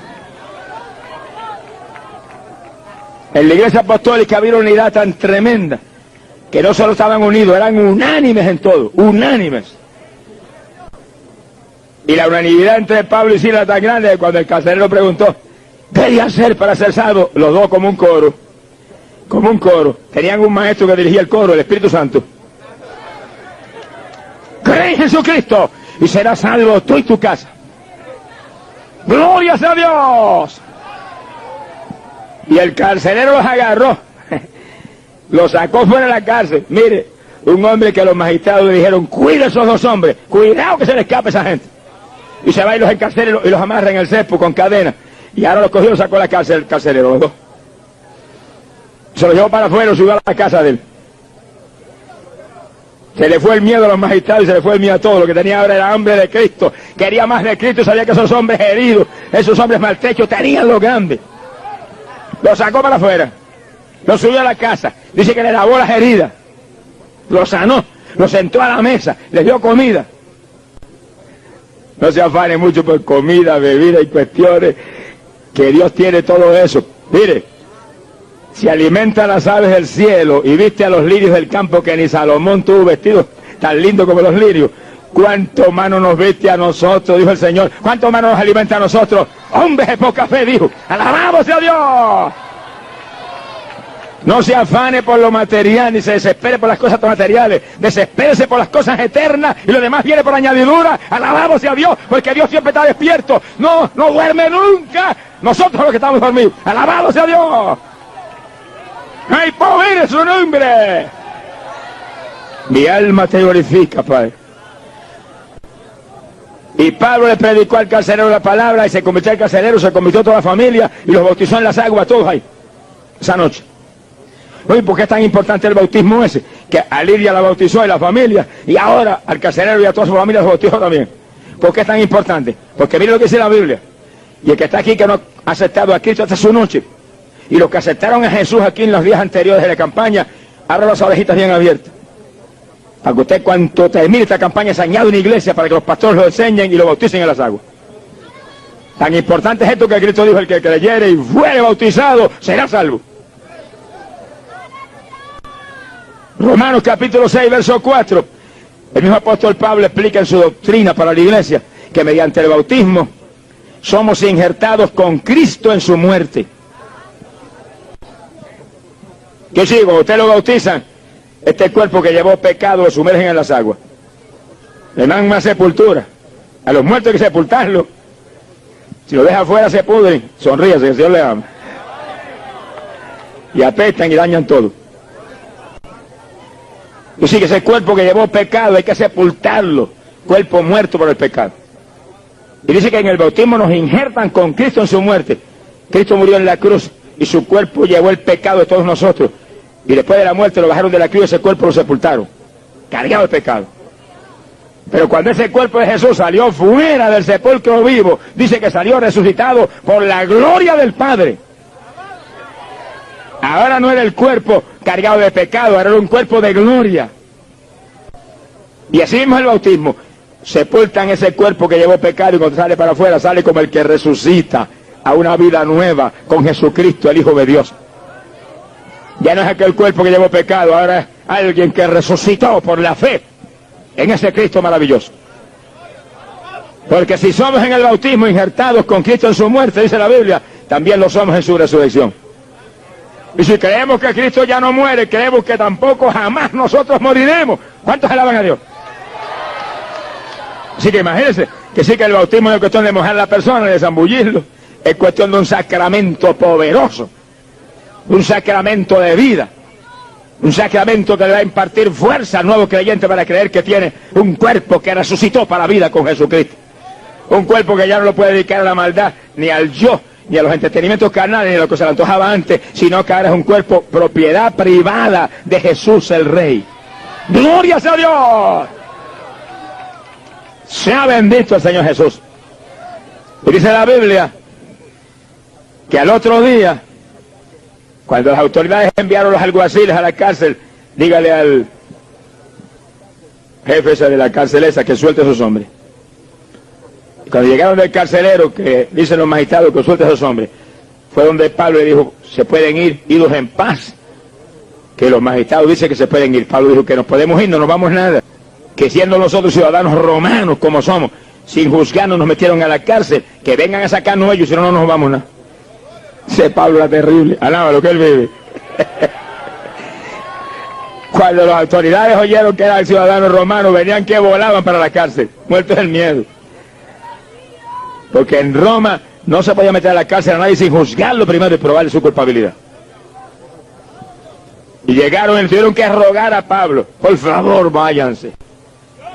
En la iglesia apostólica había una unidad tan tremenda que no solo estaban unidos, eran unánimes en todo, unánimes. Y la unanimidad entre Pablo y Silas tan grande que cuando el carcelero preguntó, ¿qué hay que hacer para ser salvo? Los dos como un coro, como un coro. Tenían un maestro que dirigía el coro, el Espíritu Santo. Cree en Jesucristo y serás salvo tú y tu casa. ¡Gloria a Dios! Y el carcelero los agarró, los sacó fuera de la cárcel. Mire, un hombre que los magistrados le dijeron, cuida a esos dos hombres, cuidado que se le escape esa gente. Y se va y los encarcela y los amarra en el cepo con cadenas. Y ahora los cogió y los sacó a la cárcel el carcelero, los dos. Se los llevó para afuera y subió a la casa de él. Se le fue el miedo a los magistrados y se le fue el miedo a todo. Lo que tenía ahora era hambre de Cristo. Quería más de Cristo y sabía que esos hombres heridos, esos hombres maltrechos tenían lo grande. Lo sacó para afuera, lo subió a la casa, dice que le lavó las heridas, lo sanó, lo sentó a la mesa, le dio comida. No se afane mucho por comida, bebida y cuestiones, que Dios tiene todo eso. Mire, si alimenta a las aves del cielo y viste a los lirios del campo, que ni Salomón tuvo vestidos tan lindos como los lirios, ¿cuánto más no nos viste a nosotros? Dijo el Señor. ¿Cuánto más nos alimenta a nosotros? Hombres de poca fe, dijo. ¡Alabamos a Dios! No se afane por lo material, ni se desespere por las cosas materiales. Desespérese por las cosas eternas y lo demás viene por añadidura. ¡Alabamos a Dios! Porque Dios siempre está despierto. No duerme nunca. Nosotros los que estamos dormidos. ¡Alabamos a Dios! ¡Hay poder en su nombre! Mi alma te glorifica, Padre. Y Pablo le predicó al carcelero la palabra y se convirtió al carcelero, se convirtió toda la familia y los bautizó en las aguas, todos ahí, esa noche. Oye, ¿por qué es tan importante el bautismo ese? Que a Lidia la bautizó y la familia, y ahora al carcelero y a toda su familia los bautizó también. ¿Por qué es tan importante? Porque mire lo que dice la Biblia. Y el que está aquí que no ha aceptado a Cristo hasta su noche, y los que aceptaron a Jesús aquí en los días anteriores de la campaña, abra las orejitas bien abiertas. Para que usted, cuando termine esta campaña, se añade una iglesia para que los pastores lo enseñen y lo bauticen en las aguas. Tan importante es esto que Cristo dijo: el que creyere y fuere bautizado será salvo. Romanos capítulo 6, verso 4. El mismo apóstol Pablo explica en su doctrina para la iglesia que mediante el bautismo somos injertados con Cristo en su muerte. ¿Qué sigue? Cuando usted lo bautizan, este cuerpo que llevó pecado lo sumergen en las aguas. Le dan más sepultura. A los muertos hay que sepultarlo. Si lo deja afuera se pudren. Sonríase, que el Señor le ama. Y apestan y dañan todo. Y sí, que ese cuerpo que llevó pecado hay que sepultarlo. Cuerpo muerto por el pecado. Y dice que en el bautismo nos injertan con Cristo en su muerte. Cristo murió en la cruz y su cuerpo llevó el pecado de todos nosotros. Y después de la muerte lo bajaron de la cruz y ese cuerpo lo sepultaron, cargado de pecado. Pero cuando ese cuerpo de Jesús salió fuera del sepulcro vivo, dice que salió resucitado por la gloria del Padre. Ahora no era el cuerpo cargado de pecado, ahora era un cuerpo de gloria. Y así mismo el bautismo. Sepultan ese cuerpo que llevó pecado y cuando sale para afuera sale como el que resucita a una vida nueva con Jesucristo, el Hijo de Dios. Ya no es aquel cuerpo que llevó pecado, ahora es alguien que resucitó por la fe en ese Cristo maravilloso. Porque si somos en el bautismo injertados con Cristo en su muerte, dice la Biblia, también lo somos en su resurrección. Y si creemos que Cristo ya no muere, creemos que tampoco jamás nosotros moriremos. ¿Cuántos alaban a Dios? Así que imagínense que sí, que el bautismo no es cuestión de mojar a la persona, de zambullirlo, es cuestión de un sacramento poderoso, un sacramento de vida, un sacramento que le va a impartir fuerza al nuevo creyente para creer que tiene un cuerpo que resucitó para la vida con Jesucristo. Un cuerpo que ya no lo puede dedicar a la maldad, ni al yo, ni a los entretenimientos carnales, ni a lo que se le antojaba antes, sino que ahora es un cuerpo propiedad privada de Jesús el Rey. ¡Glorias a Dios! Sea bendito el Señor Jesús. Y dice la Biblia que al otro día, cuando las autoridades enviaron los alguaciles a la cárcel, dígale al jefe ese de la cárcel esa que suelte a esos hombres. Y cuando llegaron del carcelero, que dicen los magistrados que suelte a esos hombres, fue donde Pablo le dijo, se pueden ir, idos en paz. Que los magistrados dicen que se pueden ir. Pablo dijo que nos podemos ir, no nos vamos nada. Que siendo nosotros ciudadanos romanos como somos, sin juzgarnos nos metieron a la cárcel, que vengan a sacarnos ellos, si no, no nos vamos nada. Ese Pablo era terrible, alaba lo que él vive. Cuando las autoridades oyeron que era el ciudadano romano, venían que volaban para la cárcel, muertos del miedo. Porque en Roma no se podía meter a la cárcel a nadie sin juzgarlo primero y probarle su culpabilidad. Y llegaron y tuvieron que rogar a Pablo, por favor váyanse,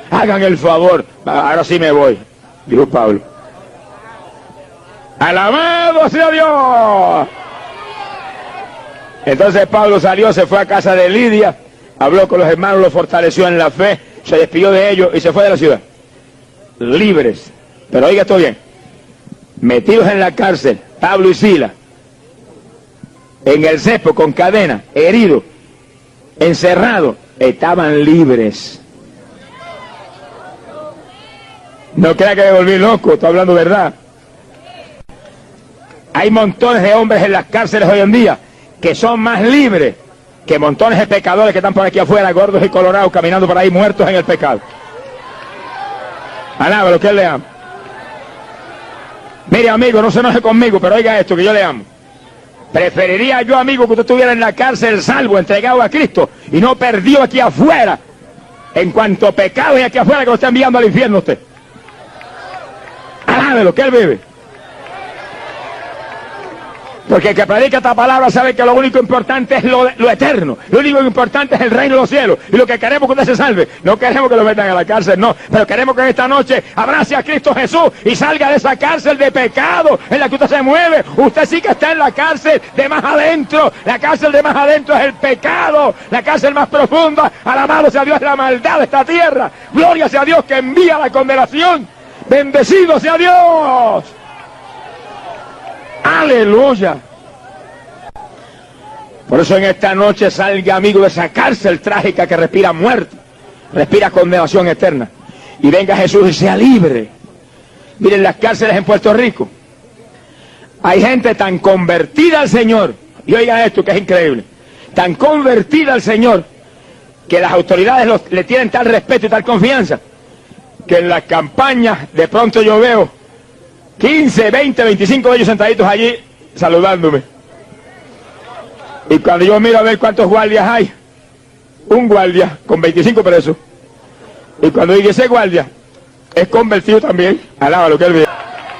hagan el favor, ahora sí me voy, dijo Pablo. ¡Alabado sea Dios! Entonces Pablo salió, se fue a casa de Lidia, habló con los hermanos, los fortaleció en la fe, se despidió de ellos y se fue de la ciudad. Libres. Pero oiga esto bien, metidos en la cárcel, Pablo y Sila, en el cepo con cadena, heridos, encerrados, estaban libres. No crea que me volví loco, estoy hablando verdad. Hay montones de hombres en las cárceles hoy en día que son más libres que montones de pecadores que están por aquí afuera, gordos y colorados, caminando por ahí muertos en el pecado. Alaba lo que él le ama. Mire, amigo, no se enoje conmigo, pero oiga esto, que yo le amo. Preferiría yo, amigo, que usted estuviera en la cárcel salvo, entregado a Cristo, y no perdido aquí afuera, en cuanto a pecado y aquí afuera que lo está enviando al infierno usted. Alabe lo que él vive. Porque el que predica esta palabra sabe que lo único importante es lo eterno. Lo único importante es el reino de los cielos. Y lo que queremos es que usted se salve. No queremos que lo metan a la cárcel, no. Pero queremos que esta noche abrace a Cristo Jesús y salga de esa cárcel de pecado en la que usted se mueve. Usted sí que está en la cárcel de más adentro. La cárcel de más adentro es el pecado. La cárcel más profunda, alabado sea Dios, es la maldad de esta tierra. Gloria sea Dios que envía la condenación. Bendecido sea Dios. Aleluya. Por eso en esta noche salga, amigo, de esa cárcel trágica que respira muerte, respira condenación eterna, y venga Jesús y sea libre. Miren las cárceles en Puerto Rico, hay gente tan convertida al Señor, y oigan esto que es increíble, tan convertida al Señor que las autoridades le tienen tal respeto y tal confianza que en las campañas de pronto yo veo 15, 20, 25 de ellos sentaditos allí saludándome. Y cuando yo miro a ver cuántos guardias hay, un guardia con 25 presos. Y cuando digo ese guardia es convertido también, alaba lo que él ve.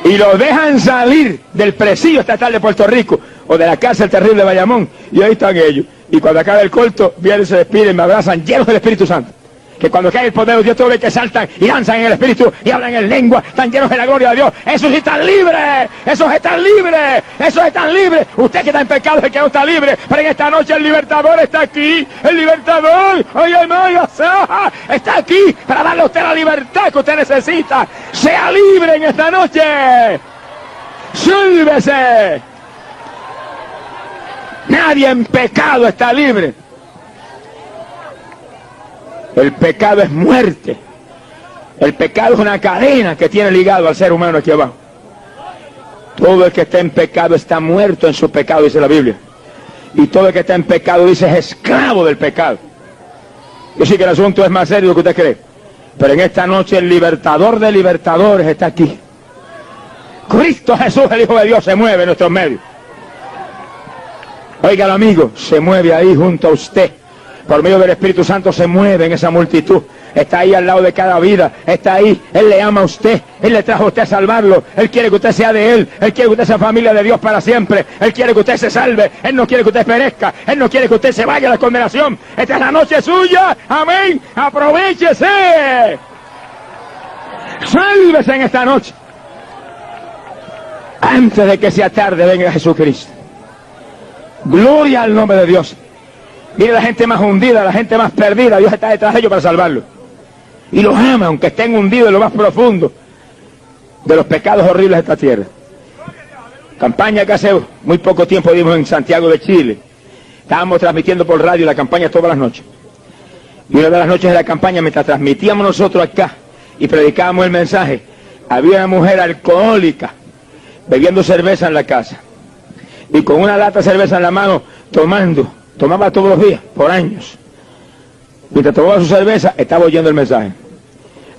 Y los dejan salir del presidio estatal de Puerto Rico o de la cárcel terrible de Bayamón. Y ahí están ellos. Y cuando acaba el culto, vienen, se despiden, me abrazan, llenos del Espíritu Santo. Que cuando cae el poder de Dios, todo ve que saltan y danzan en el Espíritu y hablan en lengua, están llenos de la gloria de Dios. Esos están libres, esos están libres, esos están libres. Usted que está en pecado es el que no está libre, pero en esta noche el libertador está aquí, el libertador, está aquí para darle a usted la libertad que usted necesita. Sea libre en esta noche, sálvese. Nadie en pecado está libre. El pecado es muerte. El pecado es una cadena que tiene ligado al ser humano aquí abajo. Todo el que está en pecado está muerto en su pecado, dice la Biblia. Y todo el que está en pecado, dice, es esclavo del pecado. Yo sé que el asunto es más serio de lo que usted cree. Pero en esta noche el libertador de libertadores está aquí. Cristo Jesús, el Hijo de Dios, se mueve en nuestros medios. Óigalo, amigo, se mueve ahí junto a usted. Por medio del Espíritu Santo se mueve en esa multitud. Está ahí al lado de cada vida. Está ahí. Él le ama a usted. Él le trajo a usted a salvarlo. Él quiere que usted sea de Él. Él quiere que usted sea familia de Dios para siempre. Él quiere que usted se salve. Él no quiere que usted perezca. Él no quiere que usted se vaya a la condenación. Esta es la noche suya. Amén. Aprovéchese. Sálvese en esta noche. Antes de que sea tarde, venga Jesucristo. Gloria al nombre de Dios. Mire la gente más hundida, la gente más perdida, Dios está detrás de ellos para salvarlo. y los ama, aunque estén hundidos en lo más profundo de los pecados horribles de esta tierra. Campaña que hace muy poco tiempo dimos en Santiago de Chile. Estábamos transmitiendo por radio la campaña todas las noches. Y una de las noches de la campaña, mientras transmitíamos nosotros acá y predicábamos el mensaje, había una mujer alcohólica bebiendo cerveza en la casa. Y con una lata de cerveza en la mano, tomaba todos los días, por años. Mientras tomaba su cerveza, estaba oyendo el mensaje.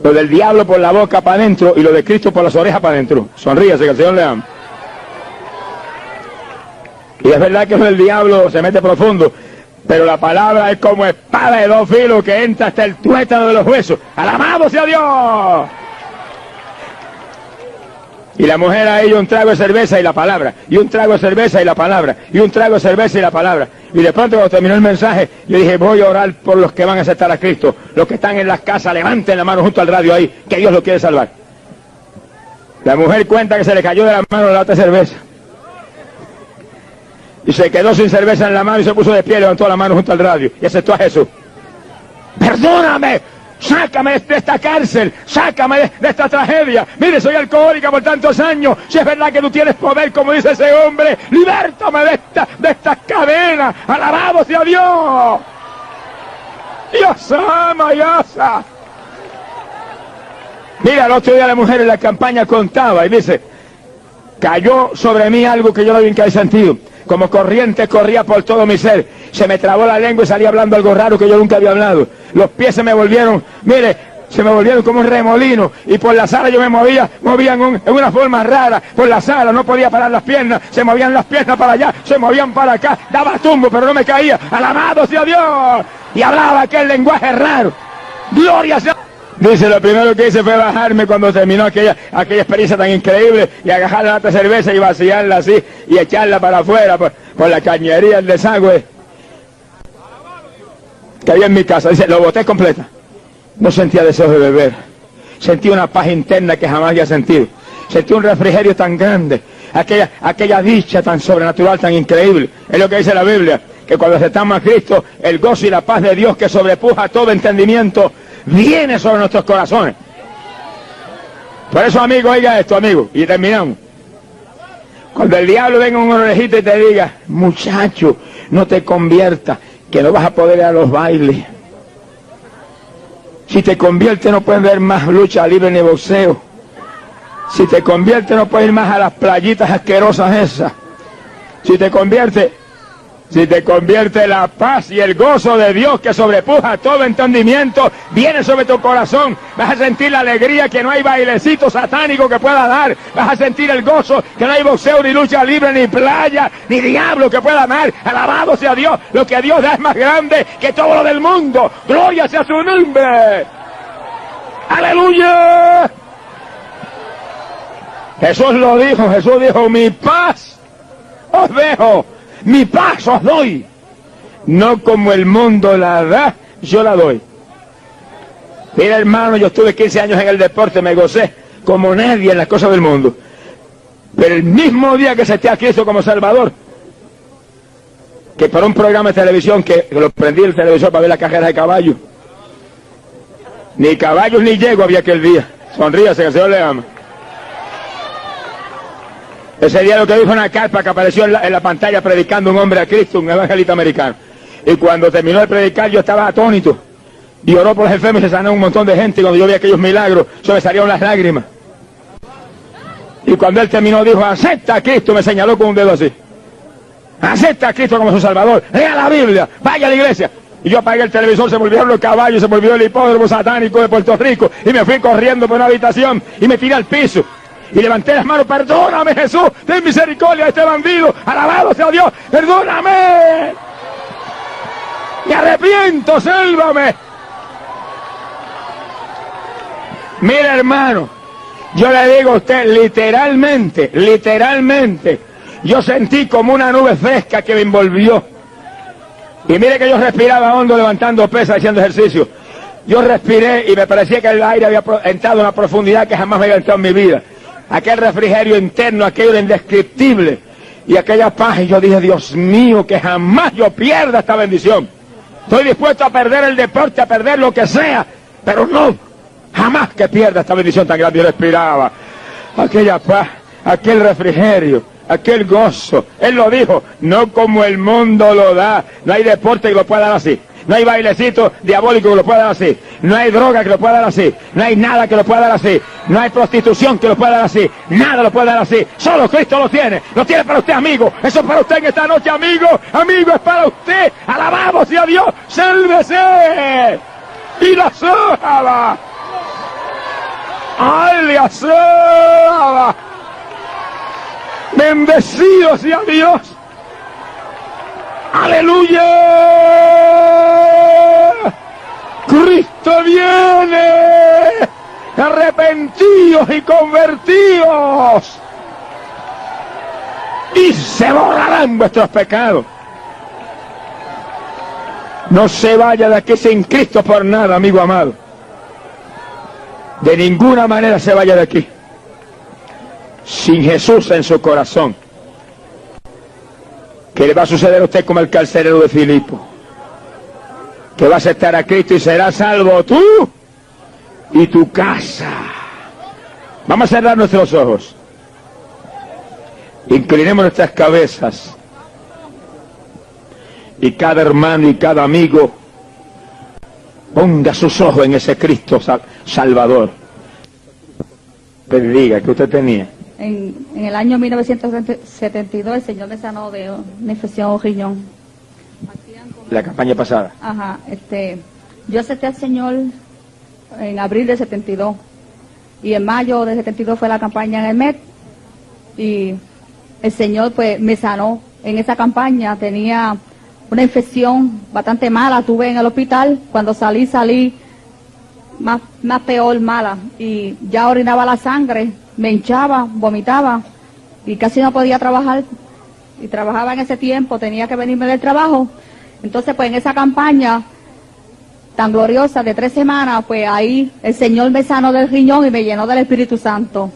Lo del diablo por la boca para adentro y lo de Cristo por las orejas para adentro. Sonríase, que el Señor le ama. Y es verdad que lo del diablo se mete profundo, pero la palabra es como espada de dos filos que entra hasta el tuétano de los huesos. ¡Alabado sea Dios! Y la mujer a ello un trago de cerveza y la palabra, y un trago de cerveza y la palabra, y un trago de cerveza y la palabra. Y de pronto cuando terminó el mensaje, yo dije, voy a orar por los que van a aceptar a Cristo. Los que están en las casas, levanten la mano junto al radio ahí, que Dios lo quiere salvar. La mujer cuenta que se le cayó de la mano la lata de cerveza. Y se quedó sin cerveza en la mano y se puso de pie, levantó la mano junto al radio y aceptó a Jesús. ¡Perdóname! ¡Sácame de esta cárcel! ¡Sácame de esta tragedia! Mire, soy alcohólica por tantos años. Si es verdad que tú tienes poder, como dice ese hombre, ¡libértame de estas cadenas! ¡Alabado sea Dios! ¡Dios ama, Dios ama! Mira, el otro día la mujer en la campaña contaba y dice, cayó sobre mí algo que yo no había sentido. Como corriente corría por todo mi ser. Se me trabó la lengua y salí hablando algo raro que yo nunca había hablado. Los pies se me volvieron, mire, se me volvieron como un remolino. Y por la sala yo me movía en una forma rara. Por la sala no podía parar las piernas. Se movían las piernas para allá, se movían para acá. Daba tumbo, pero no me caía. ¡Alabado sea Dios! Y hablaba aquel lenguaje raro. ¡Gloria sea! Dice, lo primero que hice fue bajarme cuando terminó aquella experiencia tan increíble y agarrar la lata de cerveza y vaciarla así y echarla para afuera por la cañería, el desagüe que había en mi casa. Dice, lo boté completa. No sentía deseos de beber. Sentí una paz interna que jamás había sentido. Sentí un refrigerio tan grande. Aquella dicha tan sobrenatural, tan increíble. Es lo que dice la Biblia, que cuando aceptamos a Cristo, el gozo y la paz de Dios que sobrepuja todo entendimiento viene sobre nuestros corazones. Por eso, amigo, oiga esto, amigo, y terminamos. Cuando el diablo venga un orejito y te diga, muchacho, no te conviertas, que no vas a poder ir a los bailes. Si te conviertes no puedes ver más lucha libre ni boxeo. Si te conviertes no puedes ir más a las playitas asquerosas esas. Si te conviertes la paz y el gozo de Dios que sobrepuja todo entendimiento, viene sobre tu corazón. Vas a sentir la alegría que no hay bailecito satánico que pueda dar. Vas a sentir el gozo que no hay boxeo, ni lucha libre, ni playa, ni diablo que pueda dar. Alabado sea Dios. Lo que Dios da es más grande que todo lo del mundo. Gloria sea su nombre. ¡Aleluya! Jesús lo dijo. Jesús dijo, mi paz os dejo. Mi paz os doy, no como el mundo la da, yo la doy. Mira, hermano, yo estuve 15 años en el deporte, me gocé como nadie en las cosas del mundo. Pero el mismo día que acepté a Cristo como Salvador, que por un programa de televisión, que lo prendí el televisor para ver las carreras de caballos, ni caballos ni yegua había aquel día. Sonríase, que el Señor le ama. Ese día lo que dijo una carpa que apareció en la pantalla predicando un hombre a Cristo, un evangelista americano. Y cuando terminó de predicar yo estaba atónito. Y oró por los enfermos y se sanó un montón de gente. Y cuando yo vi aquellos milagros, se me salieron las lágrimas. Y cuando él terminó dijo, acepta a Cristo, me señaló con un dedo así. Acepta a Cristo como su Salvador. Lea la Biblia, vaya a la iglesia. Y yo apagué el televisor, se volvieron los caballos, se volvió el hipódromo satánico de Puerto Rico. Y me fui corriendo por una habitación y me tiré al piso. Y levanté las manos, perdóname Jesús, ten misericordia de este bandido, alabado sea Dios, perdóname, me arrepiento, sálvame. Mira, hermano, yo le digo a usted, literalmente, yo sentí como una nube fresca que me envolvió. Y mire que yo respiraba hondo levantando pesas, haciendo ejercicio. Yo respiré y me parecía que el aire había entrado en una profundidad que jamás me había entrado en mi vida. Aquel refrigerio interno, aquello indescriptible, y aquella paz, y yo dije, Dios mío, que jamás yo pierda esta bendición. Estoy dispuesto a perder el deporte, a perder lo que sea, pero no Jamás que pierda esta bendición tan grande. Yo respiraba aquella paz, aquel refrigerio, aquel gozo. Él lo dijo, no como el mundo lo da. No hay deporte que lo pueda dar así. No hay bailecito diabólico que lo pueda dar así. No hay droga que lo pueda dar así. No hay nada que lo pueda dar así. No hay prostitución que lo pueda dar así. Nada lo puede dar así. Solo Cristo lo tiene. Lo tiene para usted, amigo. Eso es para usted en esta noche, amigo. Amigo, es para usted. Alabamos a Dios. Sálvese. Y la soba. ¡Ay, la soba! Bendecido sea Dios. ¡Aleluya! ¡Cristo viene! ¡Arrepentidos y convertidos! Y se borrarán vuestros pecados. No se vaya de aquí sin Cristo por nada, amigo amado. De ninguna manera se vaya de aquí sin Jesús en su corazón. ¿Qué le va a suceder a usted como el carcelero de Filipo? Que vas a aceptar a Cristo y serás salvo tú y tu casa. Vamos a cerrar nuestros ojos. Inclinemos nuestras cabezas. Y cada hermano y cada amigo ponga sus ojos en ese Cristo Salvador. Bendiga, ¿qué usted tenía?
En el año 1972 el Señor me sanó de una infección riñón.
La campaña pasada.
Ajá, yo acepté al Señor en abril de 72 y en mayo de 72 fue la campaña en el MED y el Señor pues me sanó. En esa campaña tenía una infección bastante mala, tuve en el hospital, cuando salí más peor, mala, y ya orinaba la sangre, me hinchaba, vomitaba y casi no podía trabajar, y trabajaba en ese tiempo, tenía que venirme del trabajo. Entonces pues en esa campaña tan gloriosa de 3 semanas, pues ahí el Señor me sanó del riñón y me llenó del Espíritu Santo.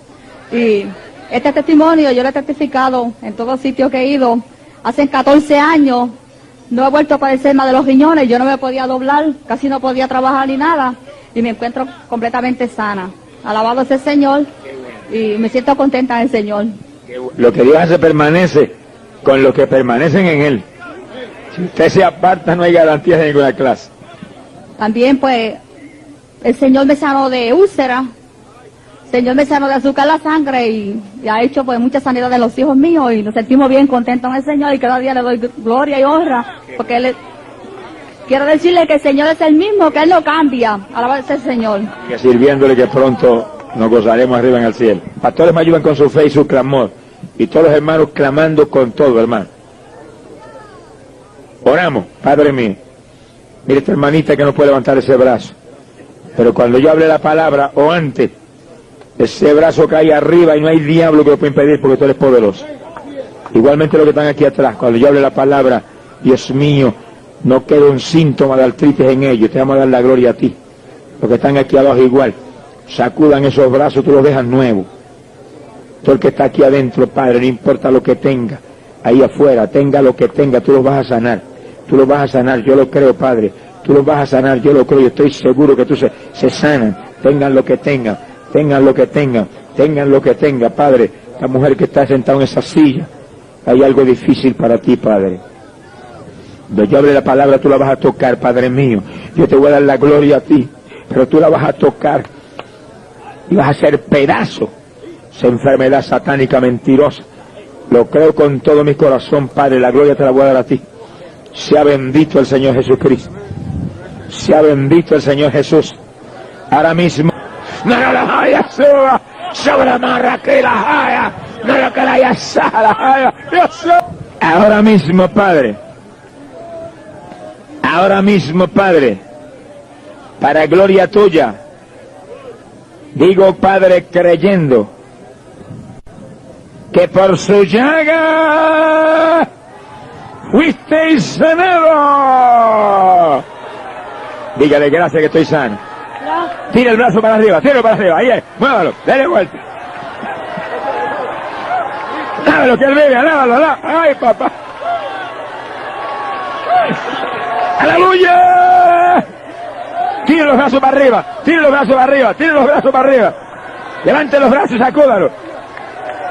Y este testimonio yo lo he testificado en todos sitios que he ido. Hace 14 años no he vuelto a padecer más de los riñones, yo no me podía doblar, casi no podía trabajar ni nada, y me encuentro completamente sana. Alabado sea el Señor, y me siento contenta en el Señor.
Lo que Dios hace permanece con los que permanecen en Él. Si usted se aparta, no hay garantías de ninguna clase.
También, pues, el Señor me sanó de úlcera, el Señor me sanó de azúcar en la sangre y ha hecho, pues, mucha sanidad de los hijos míos y nos sentimos bien contentos en el Señor y cada día le doy gloria y honra, porque quiero decirle que el Señor es el mismo, que Él no cambia. Alabado sea el Señor. Que
sirviéndole que pronto nos gozaremos arriba en el cielo. Pastores me ayudan con su fe y su clamor. Y todos los hermanos clamando con todo, hermano. Oramos, Padre mío. Mire esta hermanita que no puede levantar ese brazo. Pero cuando yo hable la palabra, o antes, ese brazo cae arriba y no hay diablo que lo pueda impedir porque tú eres poderoso. Igualmente los que están aquí atrás, cuando yo hable la palabra, Dios mío, no queda un síntoma de artritis en ellos. Te vamos a dar la gloria a ti. Los que están aquí abajo igual. Sacudan esos brazos, tú los dejas nuevos. Todo el que está aquí adentro, Padre, no importa lo que tenga, ahí afuera, tenga lo que tenga, tú los vas a sanar. Tú los vas a sanar, yo lo creo, Padre. Tú los vas a sanar, yo lo creo, yo estoy seguro que tú se sanan. Tengan lo que tengan, tengan lo que tengan, tengan lo que tengan, Padre. La mujer que está sentada en esa silla, hay algo difícil para ti, Padre. Cuando yo hable la palabra, tú la vas a tocar, Padre mío. Yo te voy a dar la gloria a ti, pero tú la vas a tocar y vas a hacer pedazo esa enfermedad satánica mentirosa. Lo creo con todo mi corazón, Padre. La gloria te la voy a dar a ti. Sea bendito el Señor Jesucristo. Sea bendito el Señor Jesús. Ahora mismo. No la haya suba. Sobre la marra que la haya. No lo que la haya sala. Ahora mismo, Padre. Ahora mismo, Padre. Para gloria tuya. Digo, Padre, creyendo que por su llaga fuisteis sanado. Dígale gracias que estoy sano. Tira el brazo para arriba, tíralo para arriba, ahí es, muévalo, dale vuelta. Lávalo que él vive, lávalo, ay papá. ¡Aleluya! Tiren los brazos para arriba, tiren los brazos para arriba, tiren los brazos para arriba. Levanten los brazos y sacúdalo.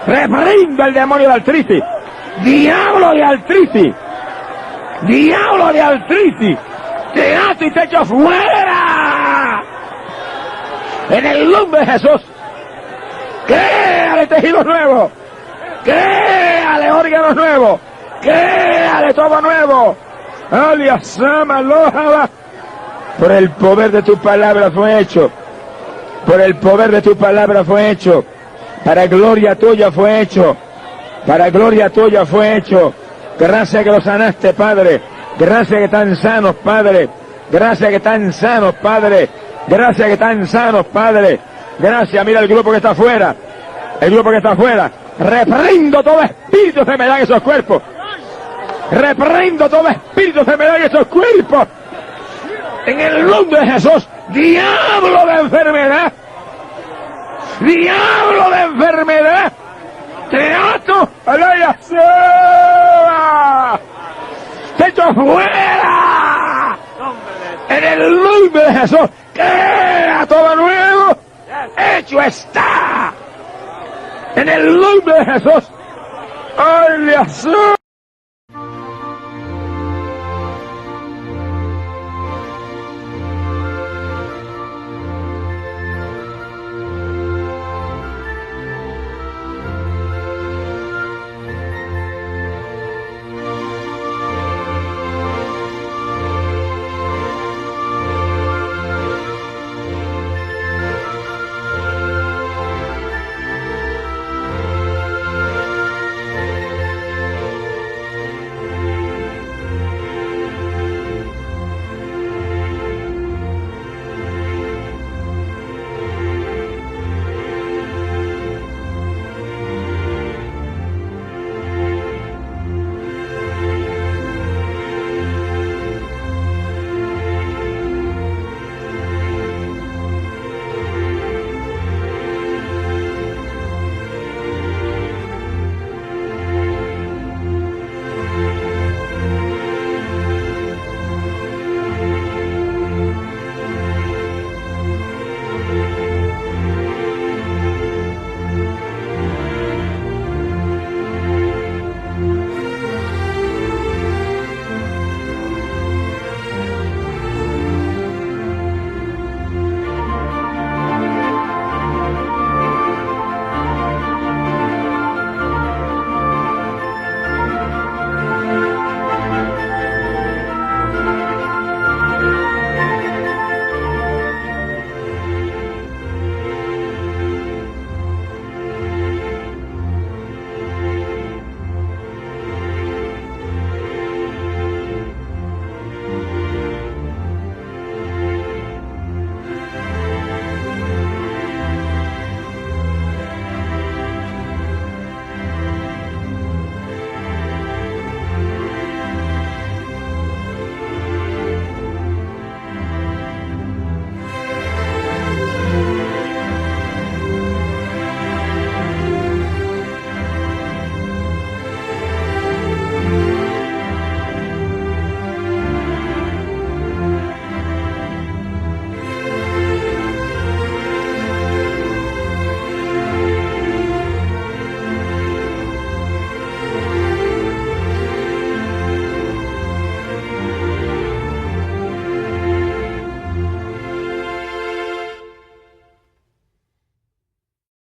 Reprendo al demonio de artritis. Diablo de artritis. Diablo de artritis. Te ato y te echo fuera. En el nombre de Jesús. Créale tejidos nuevos. Créale órganos nuevos. Créale todo nuevo. Alias Sama Lojaba. Por el poder de tu palabra fue hecho. Por el poder de tu palabra fue hecho. Para gloria tuya fue hecho. Para gloria tuya fue hecho. Gracias que los sanaste, Padre. Gracias que están sanos, Padre. Gracias que están sanos, Padre. Gracias que están sanos, Padre. Gracias, mira el grupo que está afuera. El grupo que está afuera. Reprendo todo espíritu de enfermedad en esos cuerpos. Reprendo todo espíritu de enfermedad en esos cuerpos. En el nombre de Jesús. Diablo de enfermedad. Diablo de enfermedad. Te ato. ¡Aleluya! ¡Te echo fuera! En el nombre de Jesús. ¡Crea todo nuevo! ¡Hecho está! En el nombre de Jesús. ¡Aleluya!